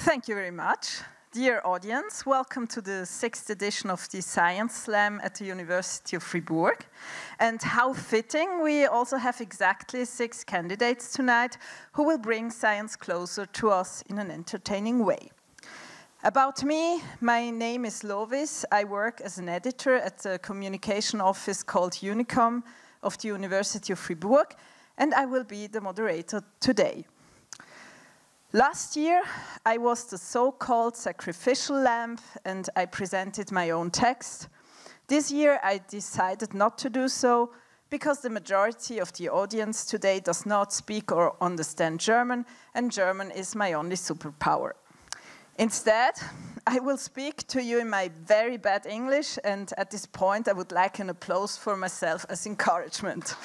Thank you very much. Dear audience, welcome to the 6th edition of the Science Slam at the University of Fribourg. And how fitting, we also have exactly 6 candidates tonight who will bring science closer to us in an entertaining way. About me, my name is Lovis. I work as an editor at the communication office called Unicom of the University of Fribourg, and I will be the moderator today. Last year, I was the so-called sacrificial lamb, and I presented my own text. This year, I decided not to do so, because the majority of the audience today does not speak or understand German, and German is my only superpower. Instead, I will speak to you in my very bad English, and at this point, I would like an applause for myself as encouragement.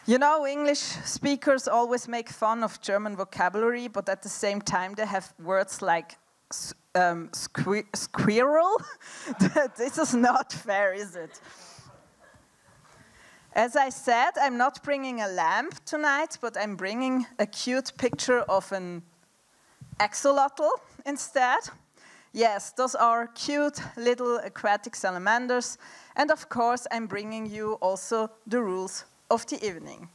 You know, English speakers always make fun of German vocabulary, but at the same time they have words like squirrel. This is not fair, is it? As I said, I'm not bringing a lamp tonight, but I'm bringing a cute picture of an axolotl instead. Yes, those are cute little aquatic salamanders. And of course, I'm bringing you also the rules of the evening.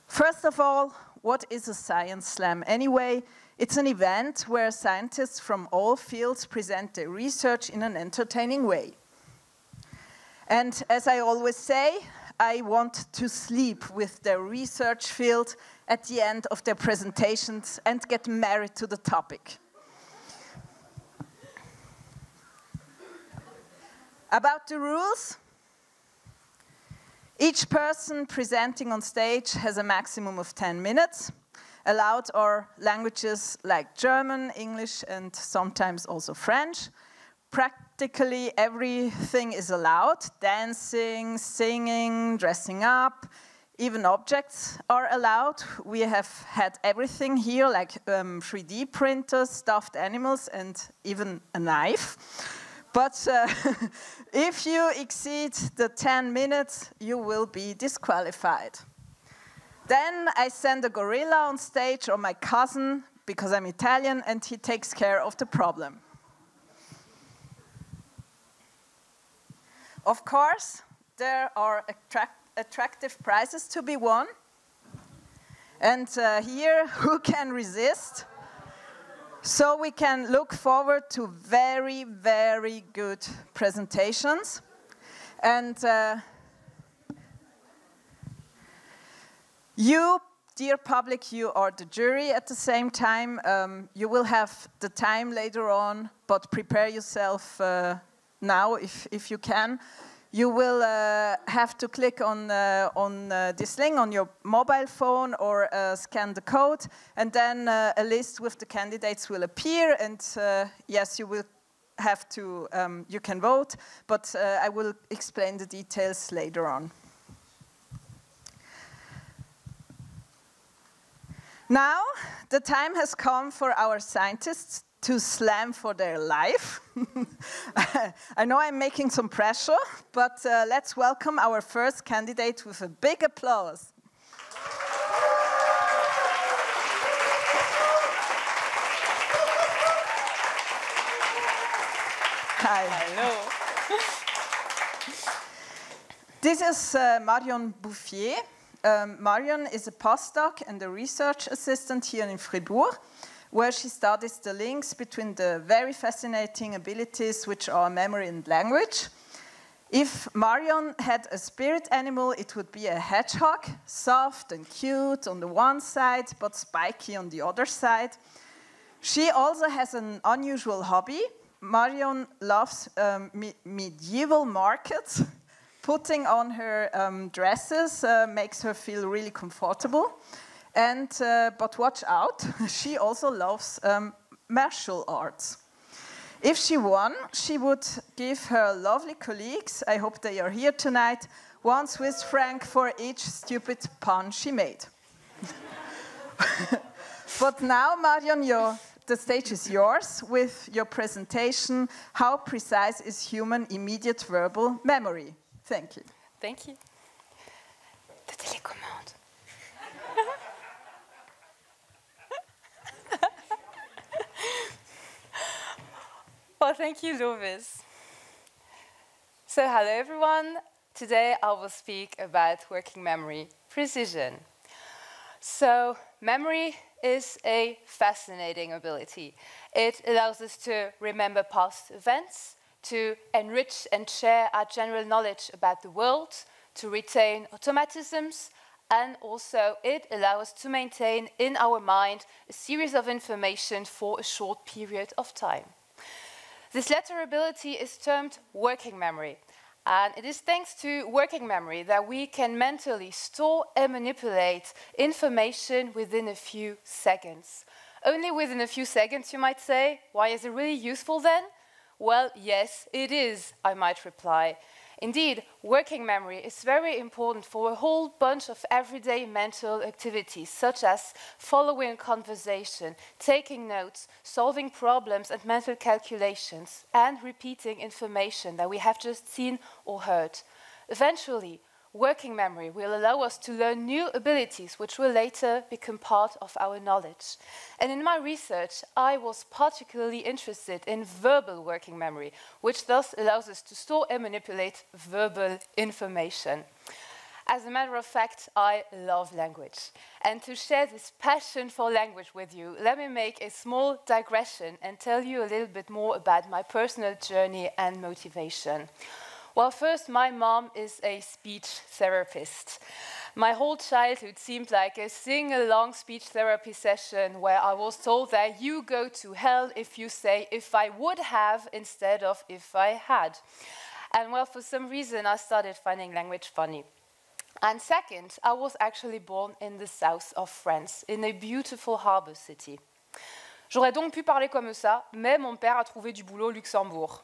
First of all, what is a Science Slam anyway? It's an event where scientists from all fields present their research in an entertaining way. And as I always say, I want to sleep with their research field at the end of their presentations and get married to the topic. About the rules, each person presenting on stage has a maximum of 10 minutes. Allowed are languages like German, English, and sometimes also French. Practically everything is allowed. Dancing, singing, dressing up, even objects are allowed. We have had everything here, like 3D printers, stuffed animals, and even a knife. But if you exceed the 10 minutes, you will be disqualified. Then I send a gorilla on stage, or my cousin, because I'm Italian, and he takes care of the problem. Of course, there are attractive prizes to be won. And here, who can resist? So we can look forward to very, very good presentations. And you, dear public, you are the jury at the same time. You will have the time later on, but prepare yourself now if you can. You will have to click on this link on your mobile phone or scan the code, and then a list with the candidates will appear, and yes, you will have to, you can vote, but I will explain the details later on. Now, the time has come for our scientists to slam for their life. I know I'm making some pressure, but let's welcome our first candidate with a big applause. Hi. Hello. This is Marion Bouffier. Marion is a postdoc and a research assistant here in Fribourg, where she studies the links between the very fascinating abilities which are memory and language. If Marion had a spirit animal, it would be a hedgehog, soft and cute on the one side, but spiky on the other side. She also has an unusual hobby. Marion loves medieval markets. Putting on her dresses makes her feel really comfortable. And, but watch out, she also loves martial arts. If she won, she would give her lovely colleagues, I hope they are here tonight, 1 Swiss franc for each stupid pun she made. But now, Marion, the stage is yours with your presentation, How Precise is Human Immediate Verbal Memory? Thank you. Thank you. Well, thank you, Lovis. So, hello everyone. Today I will speak about working memory precision. So, memory is a fascinating ability. It allows us to remember past events, to enrich and share our general knowledge about the world, to retain automatisms, and also it allows us to maintain in our mind a series of information for a short period of time. This latter ability is termed working memory, and it is thanks to working memory that we can mentally store and manipulate information within a few seconds. Only within a few seconds, you might say. Why is it really useful then? Well, yes, it is, I might reply. Indeed, working memory is very important for a whole bunch of everyday mental activities, such as following a conversation, taking notes, solving problems and mental calculations, and repeating information that we have just seen or heard. Eventually, working memory will allow us to learn new abilities which will later become part of our knowledge. And in my research, I was particularly interested in verbal working memory, which thus allows us to store and manipulate verbal information. As a matter of fact, I love language. And to share this passion for language with you, let me make a small digression and tell you a little bit more about my personal journey and motivation. Well, first, my mom is a speech therapist. My whole childhood seemed like a sing-along speech therapy session where I was told that you go to hell if you say if I would have instead of if I had. And well, for some reason, I started finding language funny. And second, I was actually born in the south of France, in a beautiful harbor city. J'aurais donc pu parler comme ça, mais mon père a trouvé du boulot au Luxembourg.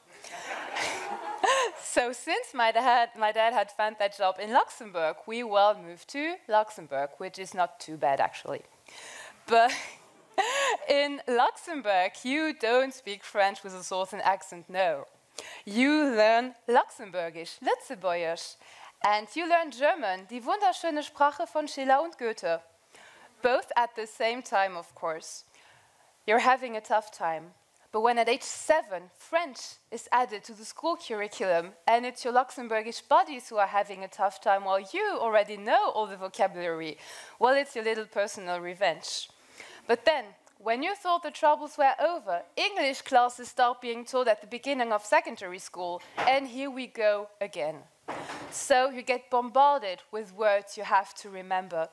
So since my dad had found that job in Luxembourg, we moved to Luxembourg, which is not too bad actually. But in Luxembourg, you don't speak French with a southern accent, no. You learn Luxemburgisch, Lützebäuerisch, and you learn German, die wunderschöne Sprache von Schiller und Goethe. Both at the same time, of course. You're having a tough time. But when at age 7, French is added to the school curriculum, and it's your Luxembourgish buddies who are having a tough time while you already know all the vocabulary, well, it's your little personal revenge. But then, when you thought the troubles were over, English classes start being taught at the beginning of secondary school, and here we go again. So you get bombarded with words you have to remember.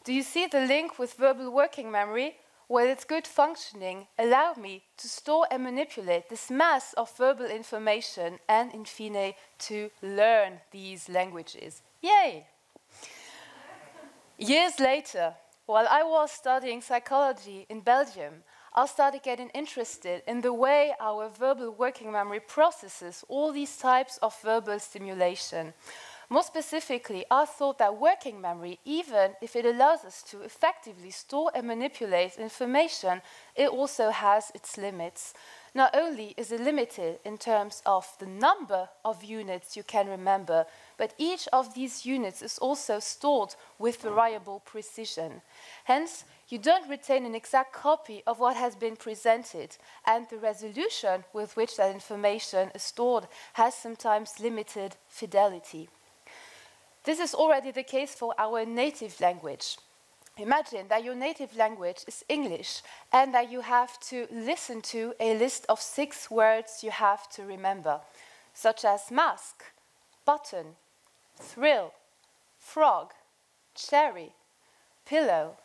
Do you see the link with verbal working memory? Well, its good functioning allowed me to store and manipulate this mass of verbal information and, in fine, to learn these languages. Yay! Years later, while I was studying psychology in Belgium, I started getting interested in the way our verbal working memory processes all these types of verbal stimulation. More specifically, I thought that working memory, even if it allows us to effectively store and manipulate information, it also has its limits. Not only is it limited in terms of the number of units you can remember, but each of these units is also stored with variable precision. Hence, you don't retain an exact copy of what has been presented, and the resolution with which that information is stored has sometimes limited fidelity. This is already the case for our native language. Imagine that your native language is English and that you have to listen to a list of 6 words you have to remember, such as mask, button, thrill, frog, cherry, pillow.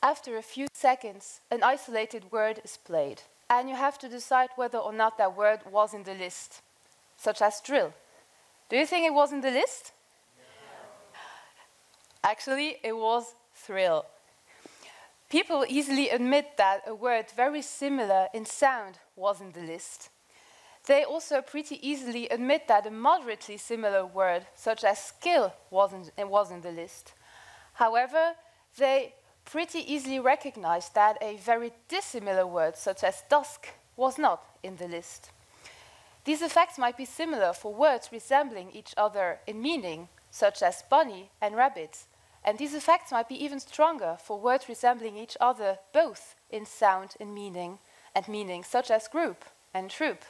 After a few seconds, an isolated word is played, and you have to decide whether or not that word was in the list, such as drill. Do you think it was in the list? No. Actually, it was thrill. People easily admit that a word very similar in sound was in the list. They also pretty easily admit that a moderately similar word, such as skill, was in the list. However, they pretty easily recognize that a very dissimilar word, such as dusk, was not in the list. These effects might be similar for words resembling each other in meaning, such as bunny and rabbit, and these effects might be even stronger for words resembling each other both in sound and meaning, and meanings such as group and troop.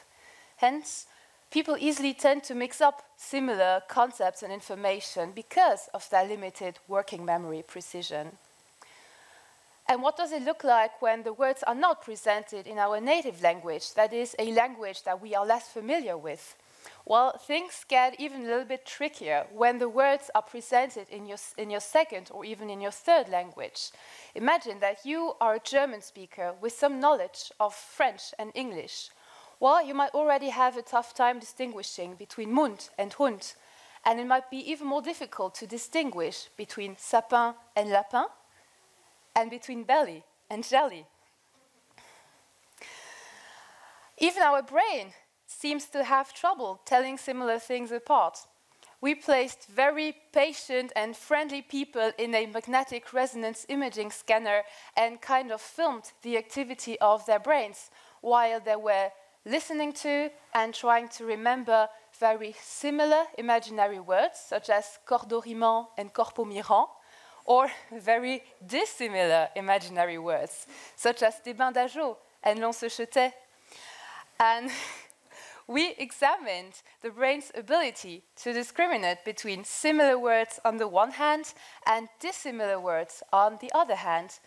Hence, people easily tend to mix up similar concepts and information because of their limited working memory precision. And what does it look like when the words are not presented in our native language, that is, a language that we are less familiar with? Well, things get even a little bit trickier when the words are presented in your second or even in your third language. Imagine that you are a German speaker with some knowledge of French and English. Well, you might already have a tough time distinguishing between Mund and Hund, and it might be even more difficult to distinguish between sapin and lapin, and between belly and jelly. Even our brain seems to have trouble telling similar things apart. We placed very patient and friendly people in a magnetic resonance imaging scanner and kind of filmed the activity of their brains while they were listening to and trying to remember very similar imaginary words, such as cordoriment and corpomirant, or very dissimilar imaginary words, such as des bains d'Ageot and l'on se jetait. And we examined the brain's ability to discriminate between similar words on the one hand and dissimilar words on the other hand.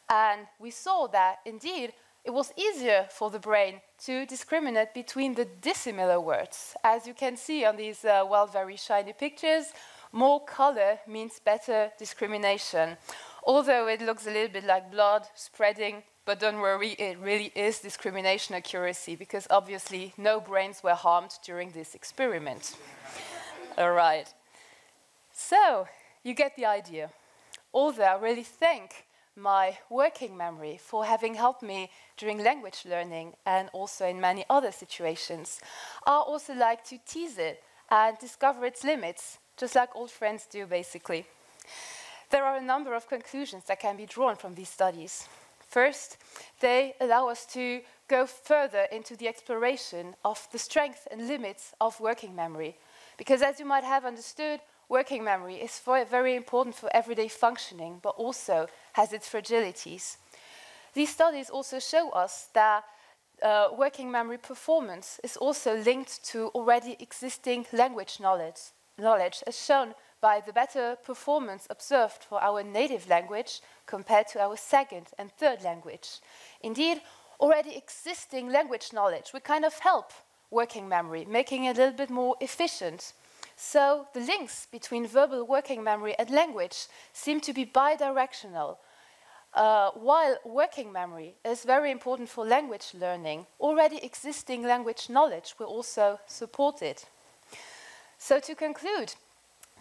And we saw that, indeed, it was easier for the brain to discriminate between the dissimilar words. As you can see on these, very shiny pictures, more color means better discrimination. Although it looks a little bit like blood spreading, but don't worry, it really is discrimination accuracy, because obviously no brains were harmed during this experiment. All right. So, you get the idea. Although I really thank my working memory for having helped me during language learning and also in many other situations, I also like to tease it and discover its limits, just like old friends do, basically. There are a number of conclusions that can be drawn from these studies. First, they allow us to go further into the exploration of the strengths and limits of working memory. Because as you might have understood, working memory is very important for everyday functioning, but also has its fragilities. These studies also show us that working memory performance is also linked to already existing language knowledge, as shown by the better performance observed for our native language compared to our second and third language. Indeed, already existing language knowledge would kind of help working memory, making it a little bit more efficient. So the links between verbal working memory and language seem to be bidirectional. While working memory is very important for language learning, already existing language knowledge will also support it. So to conclude,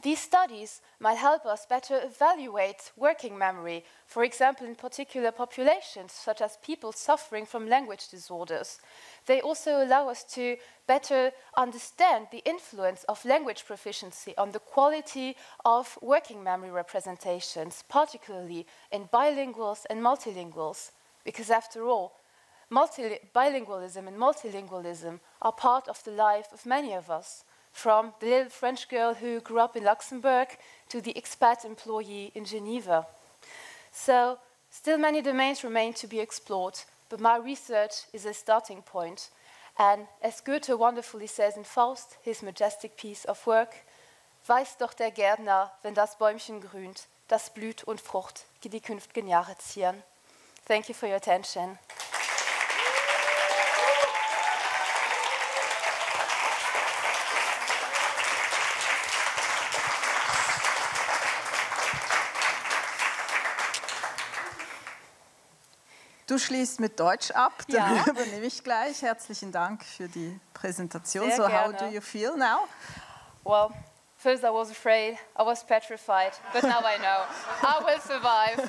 these studies might help us better evaluate working memory, for example, in particular populations, such as people suffering from language disorders. They also allow us to better understand the influence of language proficiency on the quality of working memory representations, particularly in bilinguals and multilinguals, because after all, bilingualism and multilingualism are part of the life of many of us, from the little French girl who grew up in Luxembourg to the expat employee in Geneva. So, still many domains remain to be explored, but my research is a starting point. And as Goethe wonderfully says in Faust, his majestic piece of work, weiß doch der Gärtner, wenn das Bäumchen grünt, das blüht und Frucht, die künftigen Jahre zieren. Thank you for your attention. Du schließt mit Deutsch ab, dann Ja. übernehme ich gleich. Herzlichen Dank für die Präsentation. Sehr So, gerne. how do you feel now? Well, first I was afraid, I was petrified, but now I know. I will survive.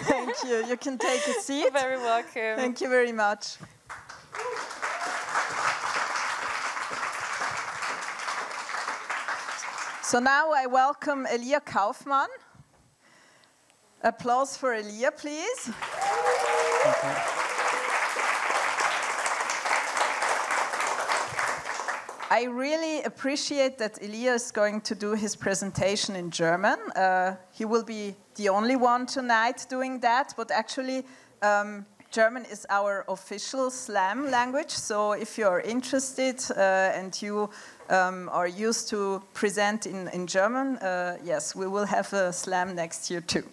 Thank you. You can take a seat. You're very welcome. Thank you very much. So now I welcome Elia Kaufmann. Applause for Elia, please. I really appreciate that Elia is going to do his presentation in German. He will be the only one tonight doing that, but actually German is our official slam language, so if you are interested and you are used to present in German, yes, we will have a slam next year too.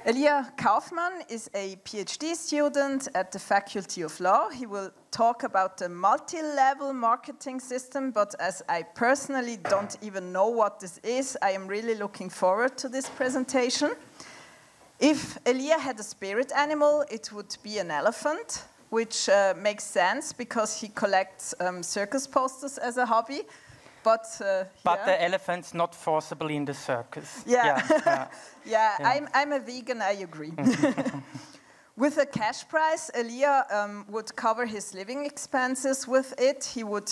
Elia Kaufmann is a PhD student at the Faculty of Law. He will talk about the multi-level marketing system, but as I personally don't even know what this is, I am really looking forward to this presentation. If Elia had a spirit animal, it would be an elephant, which makes sense because he collects circus posters as a hobby. But the elephant's not forcibly in the circus. Yeah. I'm a vegan, I agree. With a cash prize, Elia would cover his living expenses with it. He would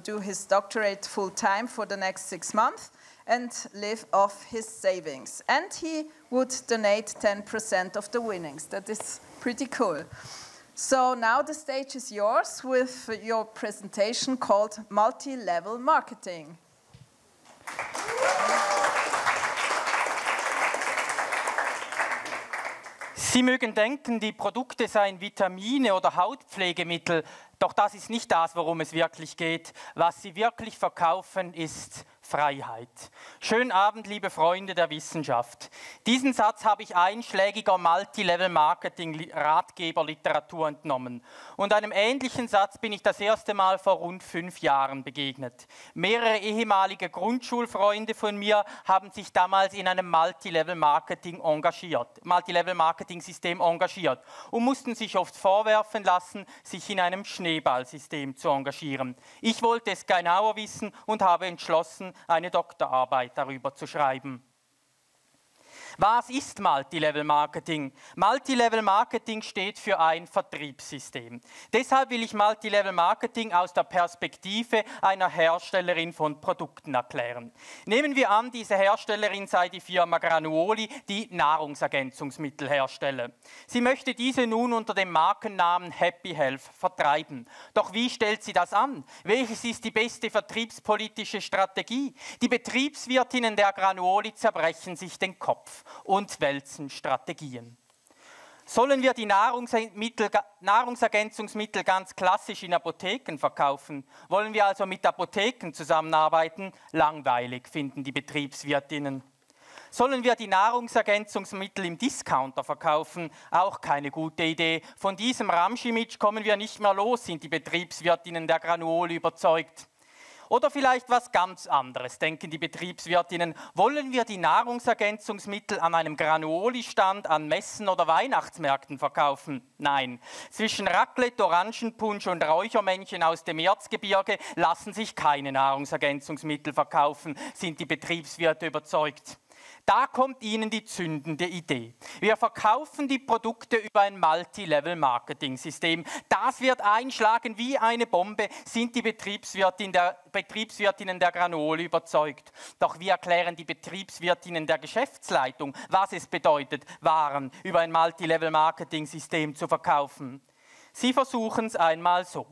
do his doctorate full-time for the next 6 months and live off his savings. And he would donate 10% of the winnings. That is pretty cool. So now the stage is yours with your presentation called Multi-Level Marketing. Sie mögen denken, die Produkte seien Vitamine oder Hautpflegemittel, doch das ist nicht das, worum es wirklich geht. Was Sie wirklich verkaufen, ist Freiheit. Schönen Abend, liebe Freunde der Wissenschaft. Diesen Satz habe ich einschlägiger Multilevel-Marketing-Ratgeberliteratur entnommen. Und einem ähnlichen Satz bin ich das erste Mal vor rund 5 Jahren begegnet. Mehrere ehemalige Grundschulfreunde von mir haben sich damals in einem Multilevel-Marketing-System engagiert und mussten sich oft vorwerfen lassen, sich in einem Schneeballsystem zu engagieren. Ich wollte es genauer wissen und habe entschlossen, eine Doktorarbeit darüber zu schreiben. Was ist Multilevel Marketing? Multilevel Marketing steht für ein Vertriebssystem. Deshalb will ich Multilevel Marketing aus der Perspektive einer Herstellerin von Produkten erklären. Nehmen wir an, diese Herstellerin sei die Firma Granuoli, die Nahrungsergänzungsmittel herstelle. Sie möchte diese nun unter dem Markennamen Happy Health vertreiben. Doch wie stellt sie das an? Welches ist die beste vertriebspolitische Strategie? Die Betriebswirtinnen der Granuoli zerbrechen sich den Kopf und wälzen Strategien. Sollen wir die Nahrungsergänzungsmittel ganz klassisch in Apotheken verkaufen? Wollen wir also mit Apotheken zusammenarbeiten? Langweilig, finden die Betriebswirtinnen. Sollen wir die Nahrungsergänzungsmittel im Discounter verkaufen? Auch keine gute Idee. Von diesem Ramsch-Image kommen wir nicht mehr los, sind die Betriebswirtinnen der Granuoli überzeugt. Oder vielleicht was ganz anderes, denken die Betriebswirtinnen. Wollen wir die Nahrungsergänzungsmittel an einem Granuoli-Stand an Messen oder Weihnachtsmärkten verkaufen? Nein. Zwischen Raclette, Orangenpunsch und Räuchermännchen aus dem Erzgebirge lassen sich keine Nahrungsergänzungsmittel verkaufen, sind die Betriebswirte überzeugt. Da kommt Ihnen die zündende Idee. Wir verkaufen die Produkte über ein Multi-Level-Marketing-System. Das wird einschlagen wie eine Bombe, sind die Betriebswirtinnen der Granuoli überzeugt. Doch wie erklären die Betriebswirtinnen der Geschäftsleitung, was es bedeutet, Waren über ein Multi-Level-Marketing-System zu verkaufen? Sie versuchen es einmal so.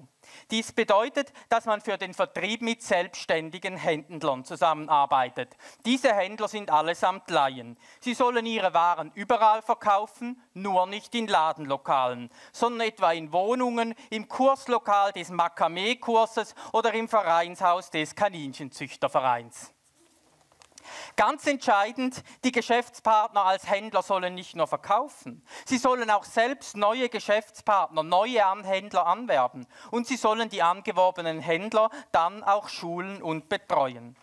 Dies bedeutet, dass man für den Vertrieb mit selbstständigen Händlern zusammenarbeitet. Diese Händler sind allesamt Laien. Sie sollen ihre Waren überall verkaufen, nur nicht in Ladenlokalen, sondern etwa in Wohnungen, im Kurslokal des Makramee-Kurses oder im Vereinshaus des Kaninchenzüchtervereins. Ganz entscheidend, die Geschäftspartner als Händler sollen nicht nur verkaufen, sie sollen auch selbst neue Geschäftspartner, neue Händler anwerben und sie sollen die angeworbenen Händler dann auch schulen und betreuen.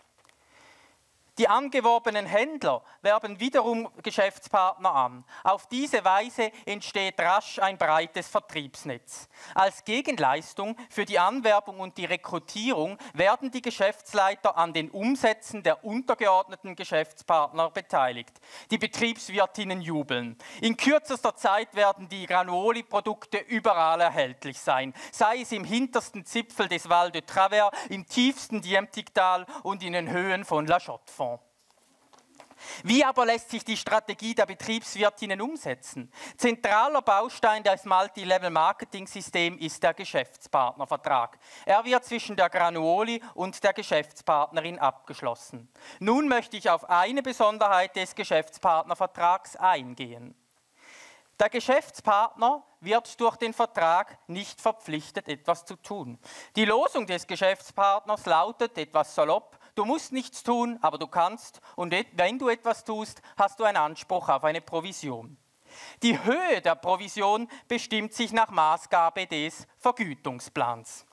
Die angeworbenen Händler werben wiederum Geschäftspartner an. Auf diese Weise entsteht rasch ein breites Vertriebsnetz. Als Gegenleistung für die Anwerbung und die Rekrutierung werden die Geschäftsleiter an den Umsätzen der untergeordneten Geschäftspartner beteiligt. Die Betriebswirtinnen jubeln. In kürzester Zeit werden die Granuoli-Produkte überall erhältlich sein, sei es im hintersten Zipfel des Val de Travers, im tiefsten Diemtigtal und in den Höhen von La Chaux-de-Fonds. Wie aber lässt sich die Strategie der Betriebswirtinnen umsetzen? Zentraler Baustein des Multi-Level-Marketing-Systems ist der Geschäftspartnervertrag. Er wird zwischen der Granuoli und der Geschäftspartnerin abgeschlossen. Nun möchte ich auf eine Besonderheit des Geschäftspartnervertrags eingehen. Der Geschäftspartner wird durch den Vertrag nicht verpflichtet, etwas zu tun. Die Losung des Geschäftspartners lautet etwas salopp: Du musst nichts tun, aber du kannst, und wenn du etwas tust, hast du einen Anspruch auf eine Provision. Die Höhe der Provision bestimmt sich nach Maßgabe des Vergütungsplans.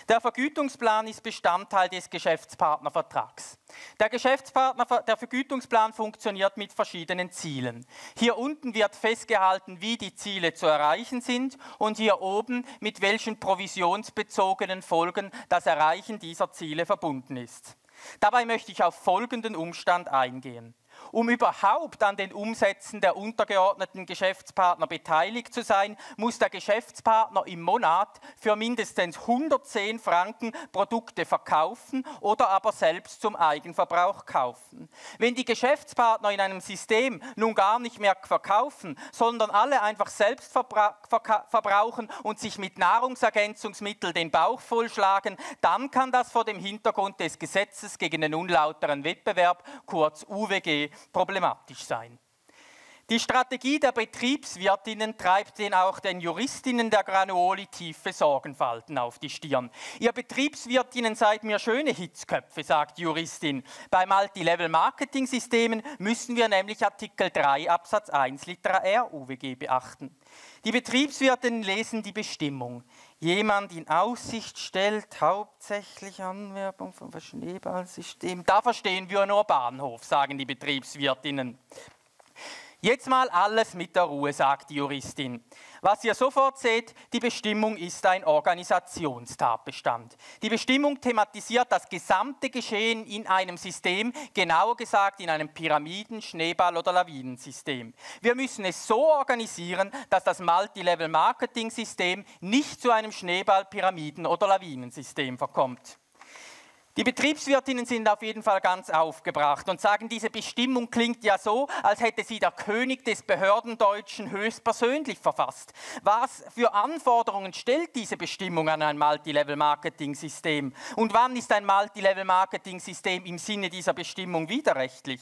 Der Vergütungsplan ist Bestandteil des Geschäftspartnervertrags. Der Vergütungsplan funktioniert mit verschiedenen Zielen. Hier unten wird festgehalten, wie die Ziele zu erreichen sind, und hier oben, mit welchen provisionsbezogenen Folgen das Erreichen dieser Ziele verbunden ist. Dabei möchte ich auf folgenden Umstand eingehen. Um überhaupt an den Umsätzen der untergeordneten Geschäftspartner beteiligt zu sein, muss der Geschäftspartner im Monat für mindestens 110 Franken Produkte verkaufen oder aber selbst zum Eigenverbrauch kaufen. Wenn die Geschäftspartner in einem System nun gar nicht mehr verkaufen, sondern alle einfach selbst verbrauchen und sich mit Nahrungsergänzungsmitteln den Bauch vollschlagen, dann kann das vor dem Hintergrund des Gesetzes gegen den unlauteren Wettbewerb, kurz UWG, problematisch sein. Die Strategie der Betriebswirtinnen treibt auch den Juristinnen der Granuoli tiefe Sorgenfalten auf die Stirn. Ihr Betriebswirtinnen seid mir schöne Hitzköpfe, sagt die Juristin. Bei Multilevel-Marketing-Systemen müssen wir nämlich Artikel 3 Absatz 1 Litera R UWG beachten. Die Betriebswirtinnen lesen die Bestimmung. Jemand in Aussicht stellt hauptsächlich Anwerbung vom Schneeballsystem. Da verstehen wir nur Bahnhof, sagen die Betriebswirtinnen. Jetzt mal alles mit der Ruhe, sagt die Juristin. Was ihr sofort seht, die Bestimmung ist ein Organisationstatbestand. Die Bestimmung thematisiert das gesamte Geschehen in einem System, genauer gesagt in einem Pyramiden-, Schneeball- oder Lawinensystem. Wir müssen es so organisieren, dass das Multilevel-Marketing-System nicht zu einem Schneeball-, Pyramiden- oder Lawinensystem verkommt. Die Betriebswirtinnen sind auf jeden Fall ganz aufgebracht und sagen, diese Bestimmung klingt ja so, als hätte sie der König des Behördendeutschen höchstpersönlich verfasst. Was für Anforderungen stellt diese Bestimmung an ein Multilevel-Marketing-System? Und wann ist ein Multilevel-Marketing-System im Sinne dieser Bestimmung widerrechtlich?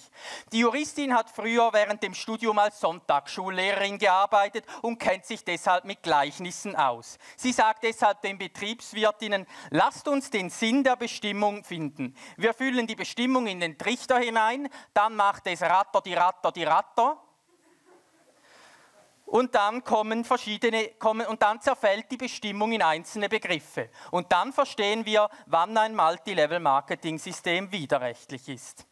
Die Juristin hat früher während dem Studium als Sonntagsschullehrerin gearbeitet und kennt sich deshalb mit Gleichnissen aus. Sie sagt deshalb den Betriebswirtinnen: Lasst uns den Sinn der Bestimmung finden. Wir füllen die Bestimmung in den Trichter hinein, dann macht es Ratter, die Ratter, die Ratter. Und dann und dann zerfällt die Bestimmung in einzelne Begriffe. Und dann verstehen wir, wann ein Multilevel-Marketing-System widerrechtlich ist.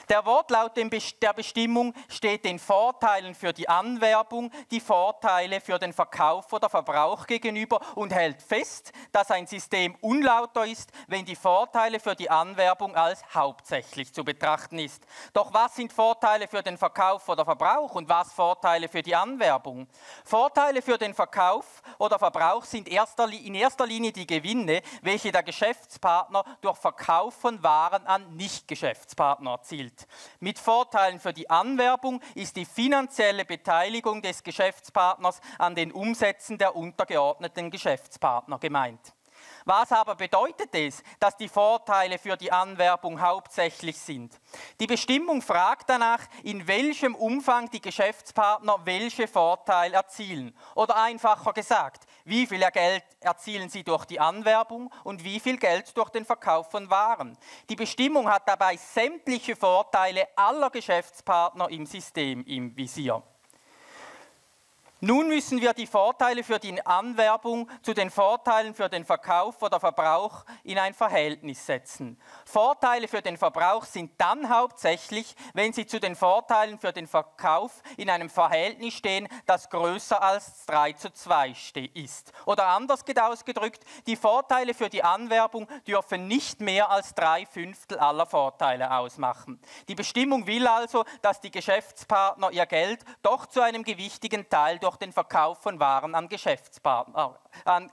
Der Wortlaut der Bestimmung steht den Vorteilen für die Anwerbung, die Vorteile für den Verkauf oder Verbrauch gegenüber und hält fest, dass ein System unlauter ist, wenn die Vorteile für die Anwerbung als hauptsächlich zu betrachten ist. Doch was sind Vorteile für den Verkauf oder Verbrauch und was Vorteile für die Anwerbung? Vorteile für den Verkauf oder Verbrauch sind in erster Linie die Gewinne, welche der Geschäftspartner durch Verkauf von Waren an Nicht-Geschäftspartner erzielt. Mit Vorteilen für die Anwerbung ist die finanzielle Beteiligung des Geschäftspartners an den Umsätzen der untergeordneten Geschäftspartner gemeint. Was aber bedeutet es, dass die Vorteile für die Anwerbung hauptsächlich sind? Die Bestimmung fragt danach, in welchem Umfang die Geschäftspartner welche Vorteile erzielen. Oder einfacher gesagt, wie viel Geld erzielen sie durch die Anwerbung und wie viel Geld durch den Verkauf von Waren. Die Bestimmung hat dabei sämtliche Vorteile aller Geschäftspartner im System im Visier. Nun müssen wir die Vorteile für die Anwerbung zu den Vorteilen für den Verkauf oder Verbrauch in ein Verhältnis setzen. Vorteile für den Verbrauch sind dann hauptsächlich, wenn sie zu den Vorteilen für den Verkauf in einem Verhältnis stehen, das größer als 3:2 ist. Oder anders ausgedrückt, die Vorteile für die Anwerbung dürfen nicht mehr als 3/5 aller Vorteile ausmachen. Die Bestimmung will also, dass die Geschäftspartner ihr Geld doch zu einem gewichtigen Teil durch den Verkauf von Waren an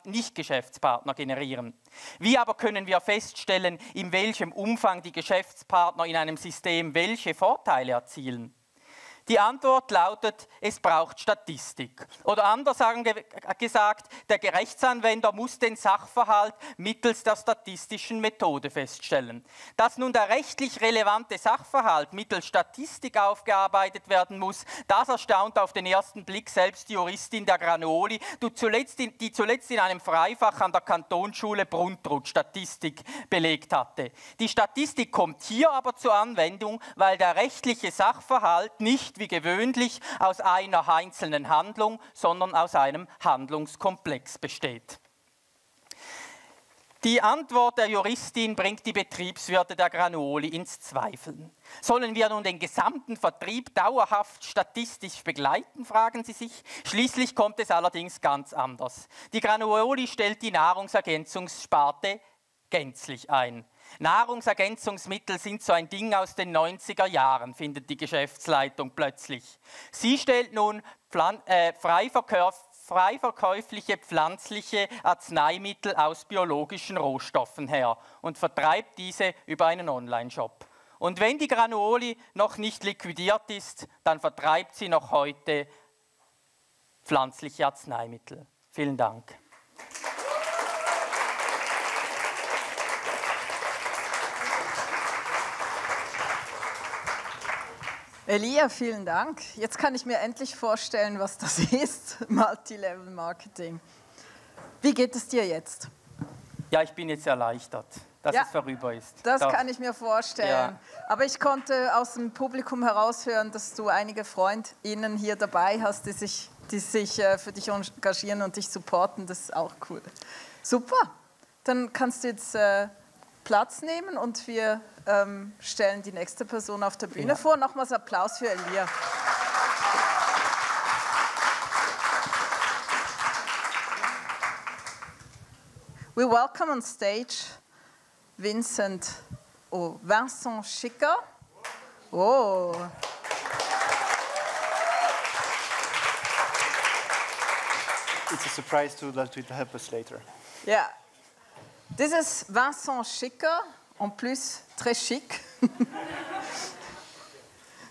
Nicht-Geschäftspartner generieren. Wie aber können wir feststellen, in welchem Umfang die Geschäftspartner in einem System welche Vorteile erzielen? Die Antwort lautet, es braucht Statistik. Oder anders gesagt, der Rechtsanwender muss den Sachverhalt mittels der statistischen Methode feststellen. Dass nun der rechtlich relevante Sachverhalt mittels Statistik aufgearbeitet werden muss, das erstaunt auf den ersten Blick selbst die Juristin der Granoli, die zuletzt in einem Freifach an der Kantonsschule Bruntrut Statistik belegt hatte. Die Statistik kommt hier aber zur Anwendung, weil der rechtliche Sachverhalt nicht wie gewöhnlich aus einer einzelnen Handlung, sondern aus einem Handlungskomplex besteht. Die Antwort der Juristin bringt die Betriebswirte der Granoli ins Zweifeln. Sollen wir nun den gesamten Vertrieb dauerhaft statistisch begleiten, fragen sie sich. Schließlich kommt es allerdings ganz anders. Die Granoli stellt die Nahrungsergänzungssparte gänzlich ein. Nahrungsergänzungsmittel sind so ein Ding aus den 90er Jahren, findet die Geschäftsleitung plötzlich. Sie stellt nun frei verkäufliche pflanzliche Arzneimittel aus biologischen Rohstoffen her und vertreibt diese über einen Online-Shop. Und wenn die Granoli noch nicht liquidiert ist, dann vertreibt sie noch heute pflanzliche Arzneimittel. Vielen Dank. Elia, vielen Dank. Jetzt kann ich mir endlich vorstellen, was das ist, Multilevel-Marketing. Wie geht es dir jetzt? Ja, ich bin jetzt erleichtert, dass es vorüber ist. Das kann ich mir vorstellen. Ja. Aber ich konnte aus dem Publikum heraushören, dass du einige FreundInnen hier dabei hast, die sich für dich engagieren und dich supporten. Das ist auch cool. Super. Dann kannst du jetzt Platz nehmen und wir stellen die nächste Person auf der Bühne vor. Nochmals Applaus für Elia. We welcome on stage Vincent Schicker. Oh. It's a surprise to help us later. Yeah. This is Vincent Schicker, en plus très chic.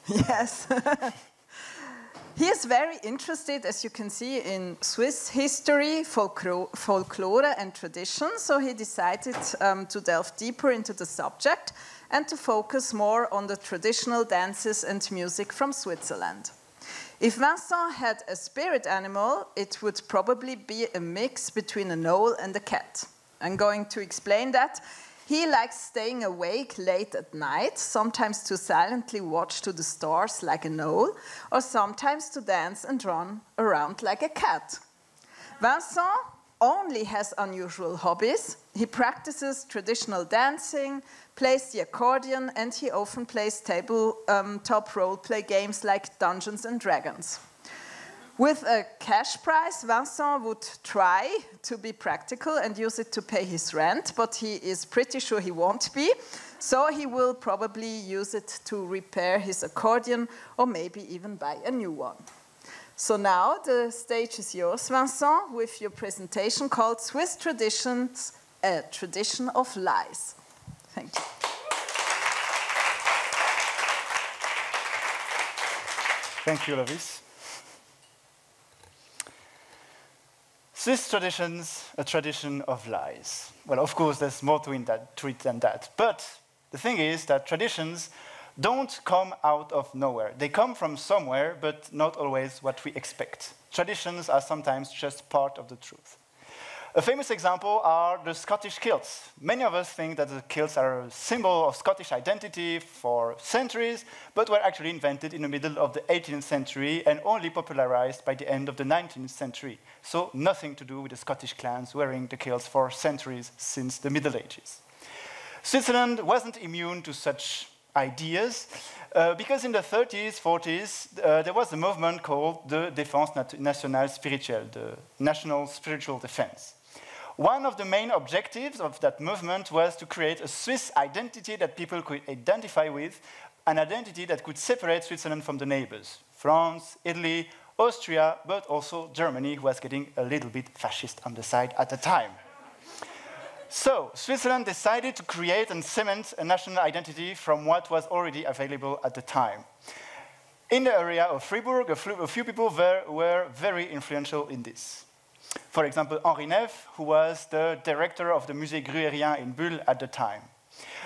Yes. He is very interested, as you can see, in Swiss history, folklore and tradition, so he decided to delve deeper into the subject and to focus more on the traditional dances and music from Switzerland. If Vincent had a spirit animal, it would probably be a mix between an owl and a cat. I'm going to explain that. He likes staying awake late at night, sometimes to silently watch to the stars like an owl, or sometimes to dance and run around like a cat. Vincent only has unusual hobbies. He practices traditional dancing, plays the accordion, and he often plays tabletop role-play games like Dungeons and Dragons. With a cash prize, Vincent would try to be practical and use it to pay his rent, but he is pretty sure he won't be, so he will probably use it to repair his accordion or maybe even buy a new one. So now the stage is yours, Vincent, with your presentation called Swiss Traditions, a Tradition of Lies. Thank you. Thank you, Lovis. Swiss traditions, a tradition of lies. Well, of course, there's more to it than that. But the thing is that traditions don't come out of nowhere. They come from somewhere, but not always what we expect. Traditions are sometimes just part of the truth. A famous example are the Scottish kilts. Many of us think that the kilts are a symbol of Scottish identity for centuries, but were actually invented in the middle of the 18th century and only popularized by the end of the 19th century. So nothing to do with the Scottish clans wearing the kilts for centuries since the Middle Ages. Switzerland wasn't immune to such ideas because in the 30s, 40s, there was a movement called the Défense Nationale Spirituelle, the National Spiritual Defense. One of the main objectives of that movement was to create a Swiss identity that people could identify with, an identity that could separate Switzerland from the neighbors, France, Italy, Austria, but also Germany, who was getting a little bit fascist on the side at the time. So, Switzerland decided to create and cement a national identity from what was already available at the time. In the area of Fribourg, a few people were very influential in this. For example, Henri Neff, who was the director of the Musée Gruérien in Bulle at the time.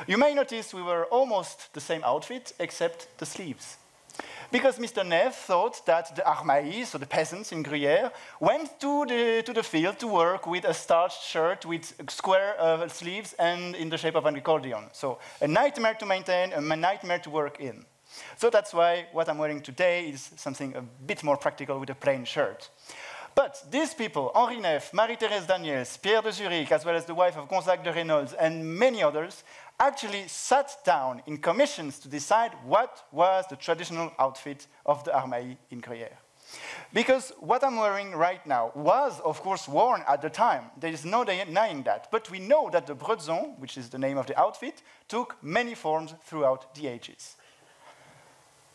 You may notice we were almost the same outfit, except the sleeves. Because Mr. Neff thought that the armailles, so the peasants in Gruyère, went to the field to work with a starched shirt with square sleeves and in the shape of an accordion. So a nightmare to maintain, a nightmare to work in. So that's why what I'm wearing today is something a bit more practical with a plain shirt. But these people, Henri Neff, Marie-Thérèse Daniels, Pierre de Zurich, as well as the wife of Gonzague de Reynolds, and many others, actually sat down in commissions to decide what was the traditional outfit of the armailles in Gruyère. Because what I'm wearing right now was, of course, worn at the time. There is no denying that. But we know that the bretson, which is the name of the outfit, took many forms throughout the ages.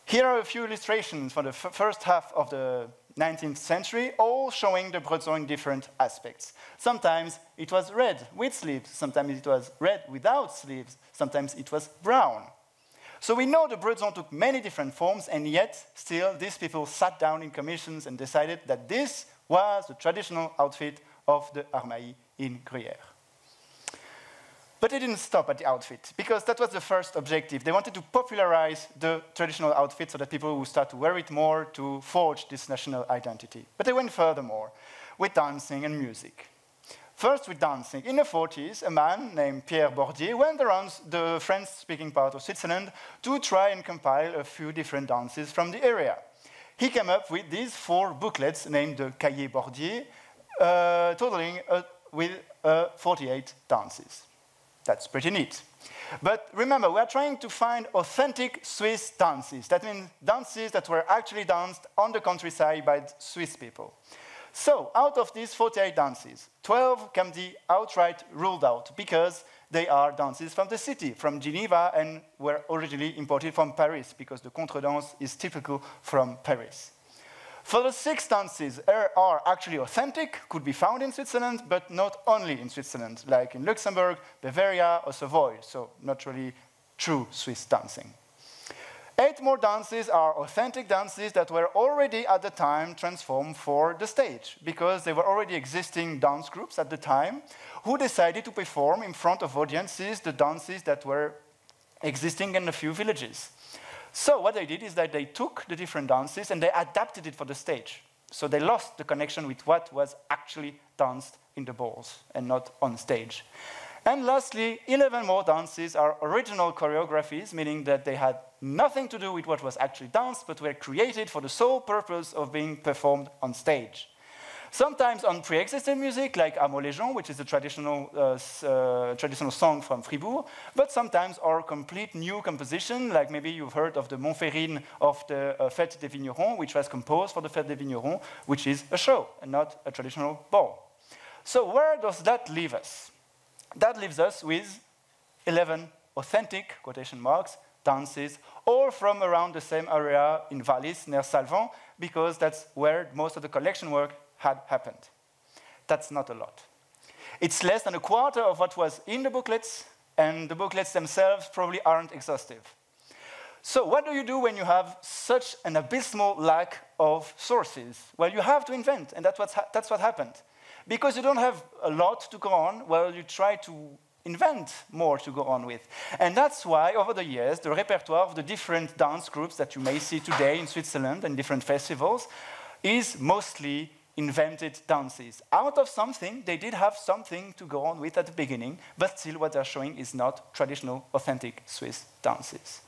Here are a few illustrations for the first half of the 19th century, all showing the bretson in different aspects. Sometimes it was red with sleeves, sometimes it was red without sleeves, sometimes it was brown. So we know the bretson took many different forms, and yet still these people sat down in commissions and decided that this was the traditional outfit of the armailles in Gruyère. But they didn't stop at the outfit, because that was the first objective. They wanted to popularize the traditional outfit so that people would start to wear it more to forge this national identity. But they went furthermore with dancing and music. First with dancing. In the 40s, a man named Pierre Bordier went around the French-speaking part of Switzerland to try and compile a few different dances from the area. He came up with these 4 booklets named the Cahier Bordier, totaling with 48 dances. That's pretty neat. But remember, we are trying to find authentic Swiss dances. That means dances that were actually danced on the countryside by Swiss people. So, out of these 48 dances, 12 can be outright ruled out because they are dances from the city, from Geneva, and were originally imported from Paris because the contredanse is typical from Paris. For the 6 dances are actually authentic, could be found in Switzerland, but not only in Switzerland, like in Luxembourg, Bavaria, or Savoy, so not really true Swiss dancing. 8 more dances are authentic dances that were already at the time transformed for the stage, because there were already existing dance groups at the time who decided to perform in front of audiences the dances that were existing in a few villages. So what they did is that they took the different dances and they adapted it for the stage. So they lost the connection with what was actually danced in the balls and not on stage. And lastly, 11 more dances are original choreographies, meaning that they had nothing to do with what was actually danced, but were created for the sole purpose of being performed on stage. Sometimes on pre-existing music, like À les gens, which is a traditional song from Fribourg, but sometimes are complete new composition, like maybe you've heard of the Montferrine of the Fête des Vignerons, which was composed for the Fête des Vignerons, which is a show and not a traditional ball. So where does that leave us? That leaves us with 11 authentic, quotation marks, dances, all from around the same area in Vallis, near Salvan, because that's where most of the collection work had happened. That's not a lot. It's less than a quarter of what was in the booklets, and the booklets themselves probably aren't exhaustive. So what do you do when you have such an abysmal lack of sources? Well, you have to invent, and that's what happened. Because you don't have a lot to go on, well, you try to invent more to go on with. And that's why, over the years, the repertoire of the different dance groups that you may see today in Switzerland and different festivals is mostly invented dances. Out of something, they did have something to go on with at the beginning, but still what they're showing is not traditional, authentic Swiss dances.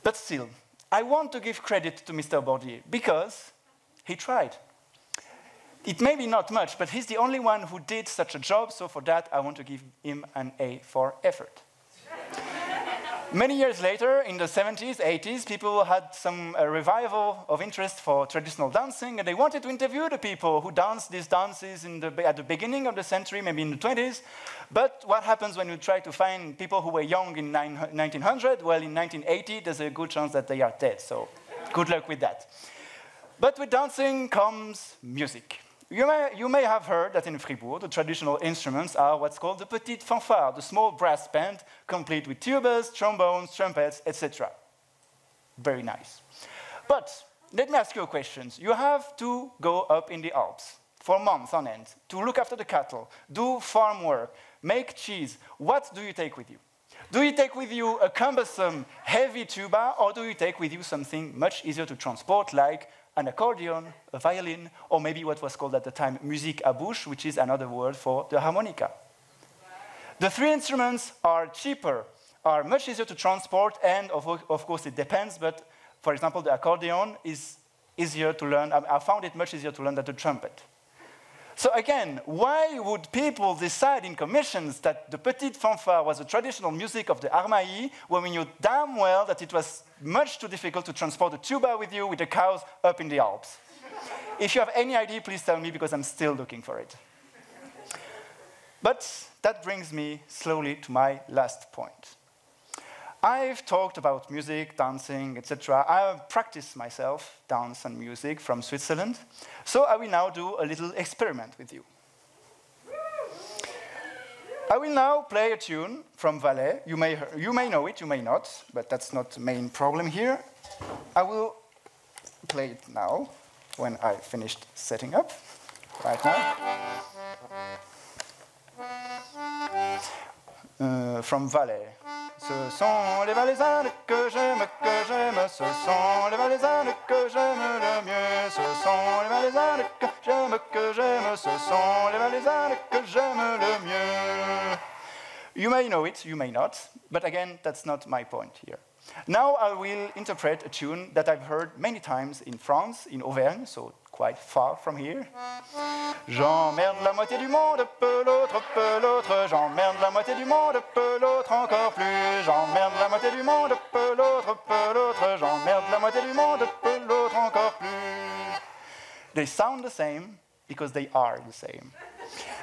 But still, I want to give credit to Mr. Bordier, because he tried. It may be not much, but he's the only one who did such a job, so for that I want to give him an A for effort. Many years later, in the 70s, 80s, people had some revival of interest for traditional dancing, and they wanted to interview the people who danced these dances at the beginning of the century, maybe in the 20s. But what happens when you try to find people who were young in 1900? Well, in 1980, there's a good chance that they are dead, so good luck with that. But with dancing comes music. You may have heard that in Fribourg, the traditional instruments are what's called the petite fanfare, the small brass band, complete with tubas, trombones, trumpets, etc. Very nice. But let me ask you a question. You have to go up in the Alps for months on end to look after the cattle, do farm work, make cheese. What do you take with you? Do you take with you a cumbersome, heavy tuba, or do you take with you something much easier to transport, like an accordion, a violin, or maybe what was called at the time musique à bouche, which is another word for the harmonica? The three instruments are cheaper, are much easier to transport, and of course it depends, but for example, the accordion is easier to learn. I found it much easier to learn than the trumpet. So again, why would people decide in commissions that the petite fanfare was a traditional music of the Armailly when we knew damn well that it was much too difficult to transport the tuba with you with the cows up in the Alps? If you have any idea, please tell me, because I'm still looking for it. But that brings me slowly to my last point. I've talked about music, dancing, etc. I've practiced myself dance and music from Switzerland. So I will now do a little experiment with you. I will now play a tune from Valais. You may know it, you may not, but that's not the main problem here. I will play it now, when I finished setting up, right now. From Valais. Ce sont les Valaisannes que j'aime, ce sont les Valaisannes que j'aime le mieux, ce sont les Valaisannes que j'aime, ce sont les Valaisannes que j'aime le mieux. You may know it, you may not, but again, that's not my point here. Now I will interpret a tune that I've heard many times in France, in Auvergne, so quite far from here. J'emmerde la moitié du monde, peu l'autre, j'emmerde la moitié du monde, peu l'autre encore plus. J'emmerde la moitié du monde, peu l'autre, j'emmerde la moitié du monde, peu l'autre encore plus. They sound the same because they are the same.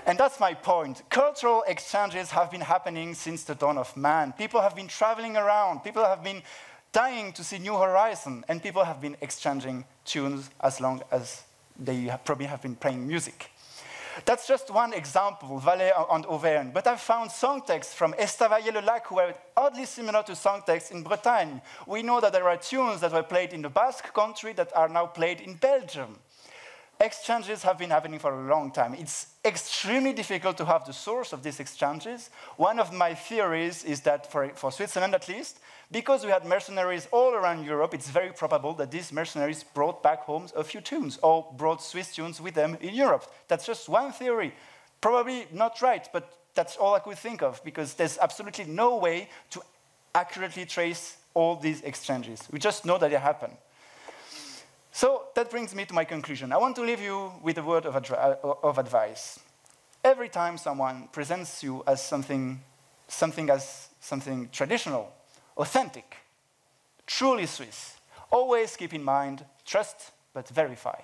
And that's my point. Cultural exchanges have been happening since the dawn of man. People have been traveling around. People have been dying to see new horizons. And people have been exchanging tunes as long as they probably have been playing music. That's just one example, Valais and Auvergne. But I've found song texts from Estavayer-le-Lac who are oddly similar to song texts in Bretagne. We know that there are tunes that were played in the Basque country that are now played in Belgium. Exchanges have been happening for a long time. It's extremely difficult to have the source of these exchanges. One of my theories is that, for Switzerland at least, because we had mercenaries all around Europe, it's very probable that these mercenaries brought back home a few tunes, or brought Swiss tunes with them in Europe. That's just one theory. Probably not right, but that's all I could think of, because there's absolutely no way to accurately trace all these exchanges. We just know that they happen. So that brings me to my conclusion. I want to leave you with a word of advice. Every time someone presents you as something traditional, authentic, truly Swiss, always keep in mind, trust but verify.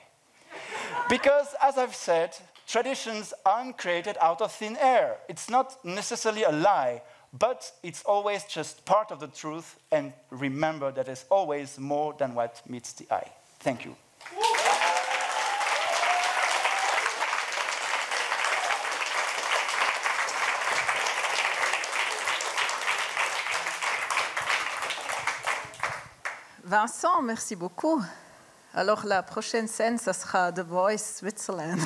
Because, as I've said, traditions aren't created out of thin air. It's not necessarily a lie, but it's always just part of the truth, and remember that there's always more than what meets the eye. Thank you. Vincent, merci beaucoup. Alors, la prochaine scène, ça sera The Voice Switzerland.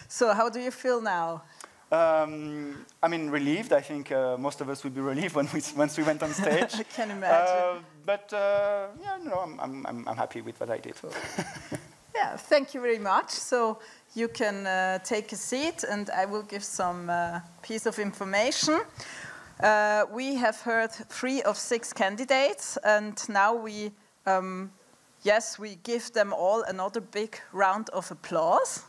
So, how do you feel now? I mean, relieved. I think most of us would be relieved once we went on stage. I can imagine. Yeah, no, I'm happy with what I did. Yeah, thank you very much. So you can take a seat, and I will give some piece of information. We have heard 3 of 6 candidates, and now we give them all another big round of applause.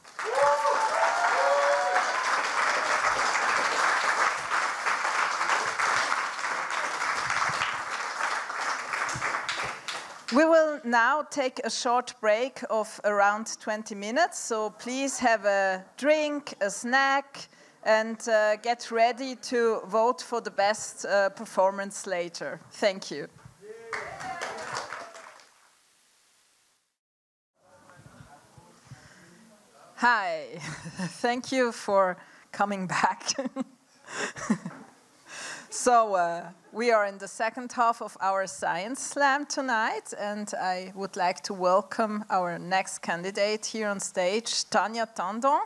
We will now take a short break of around 20 minutes, so please have a drink, a snack, and get ready to vote for the best performance later. Thank you. Hi, thank you for coming back. So we are in the second half of our Science Slam tonight, and I would like to welcome our next candidate here on stage, Tanya Tandon.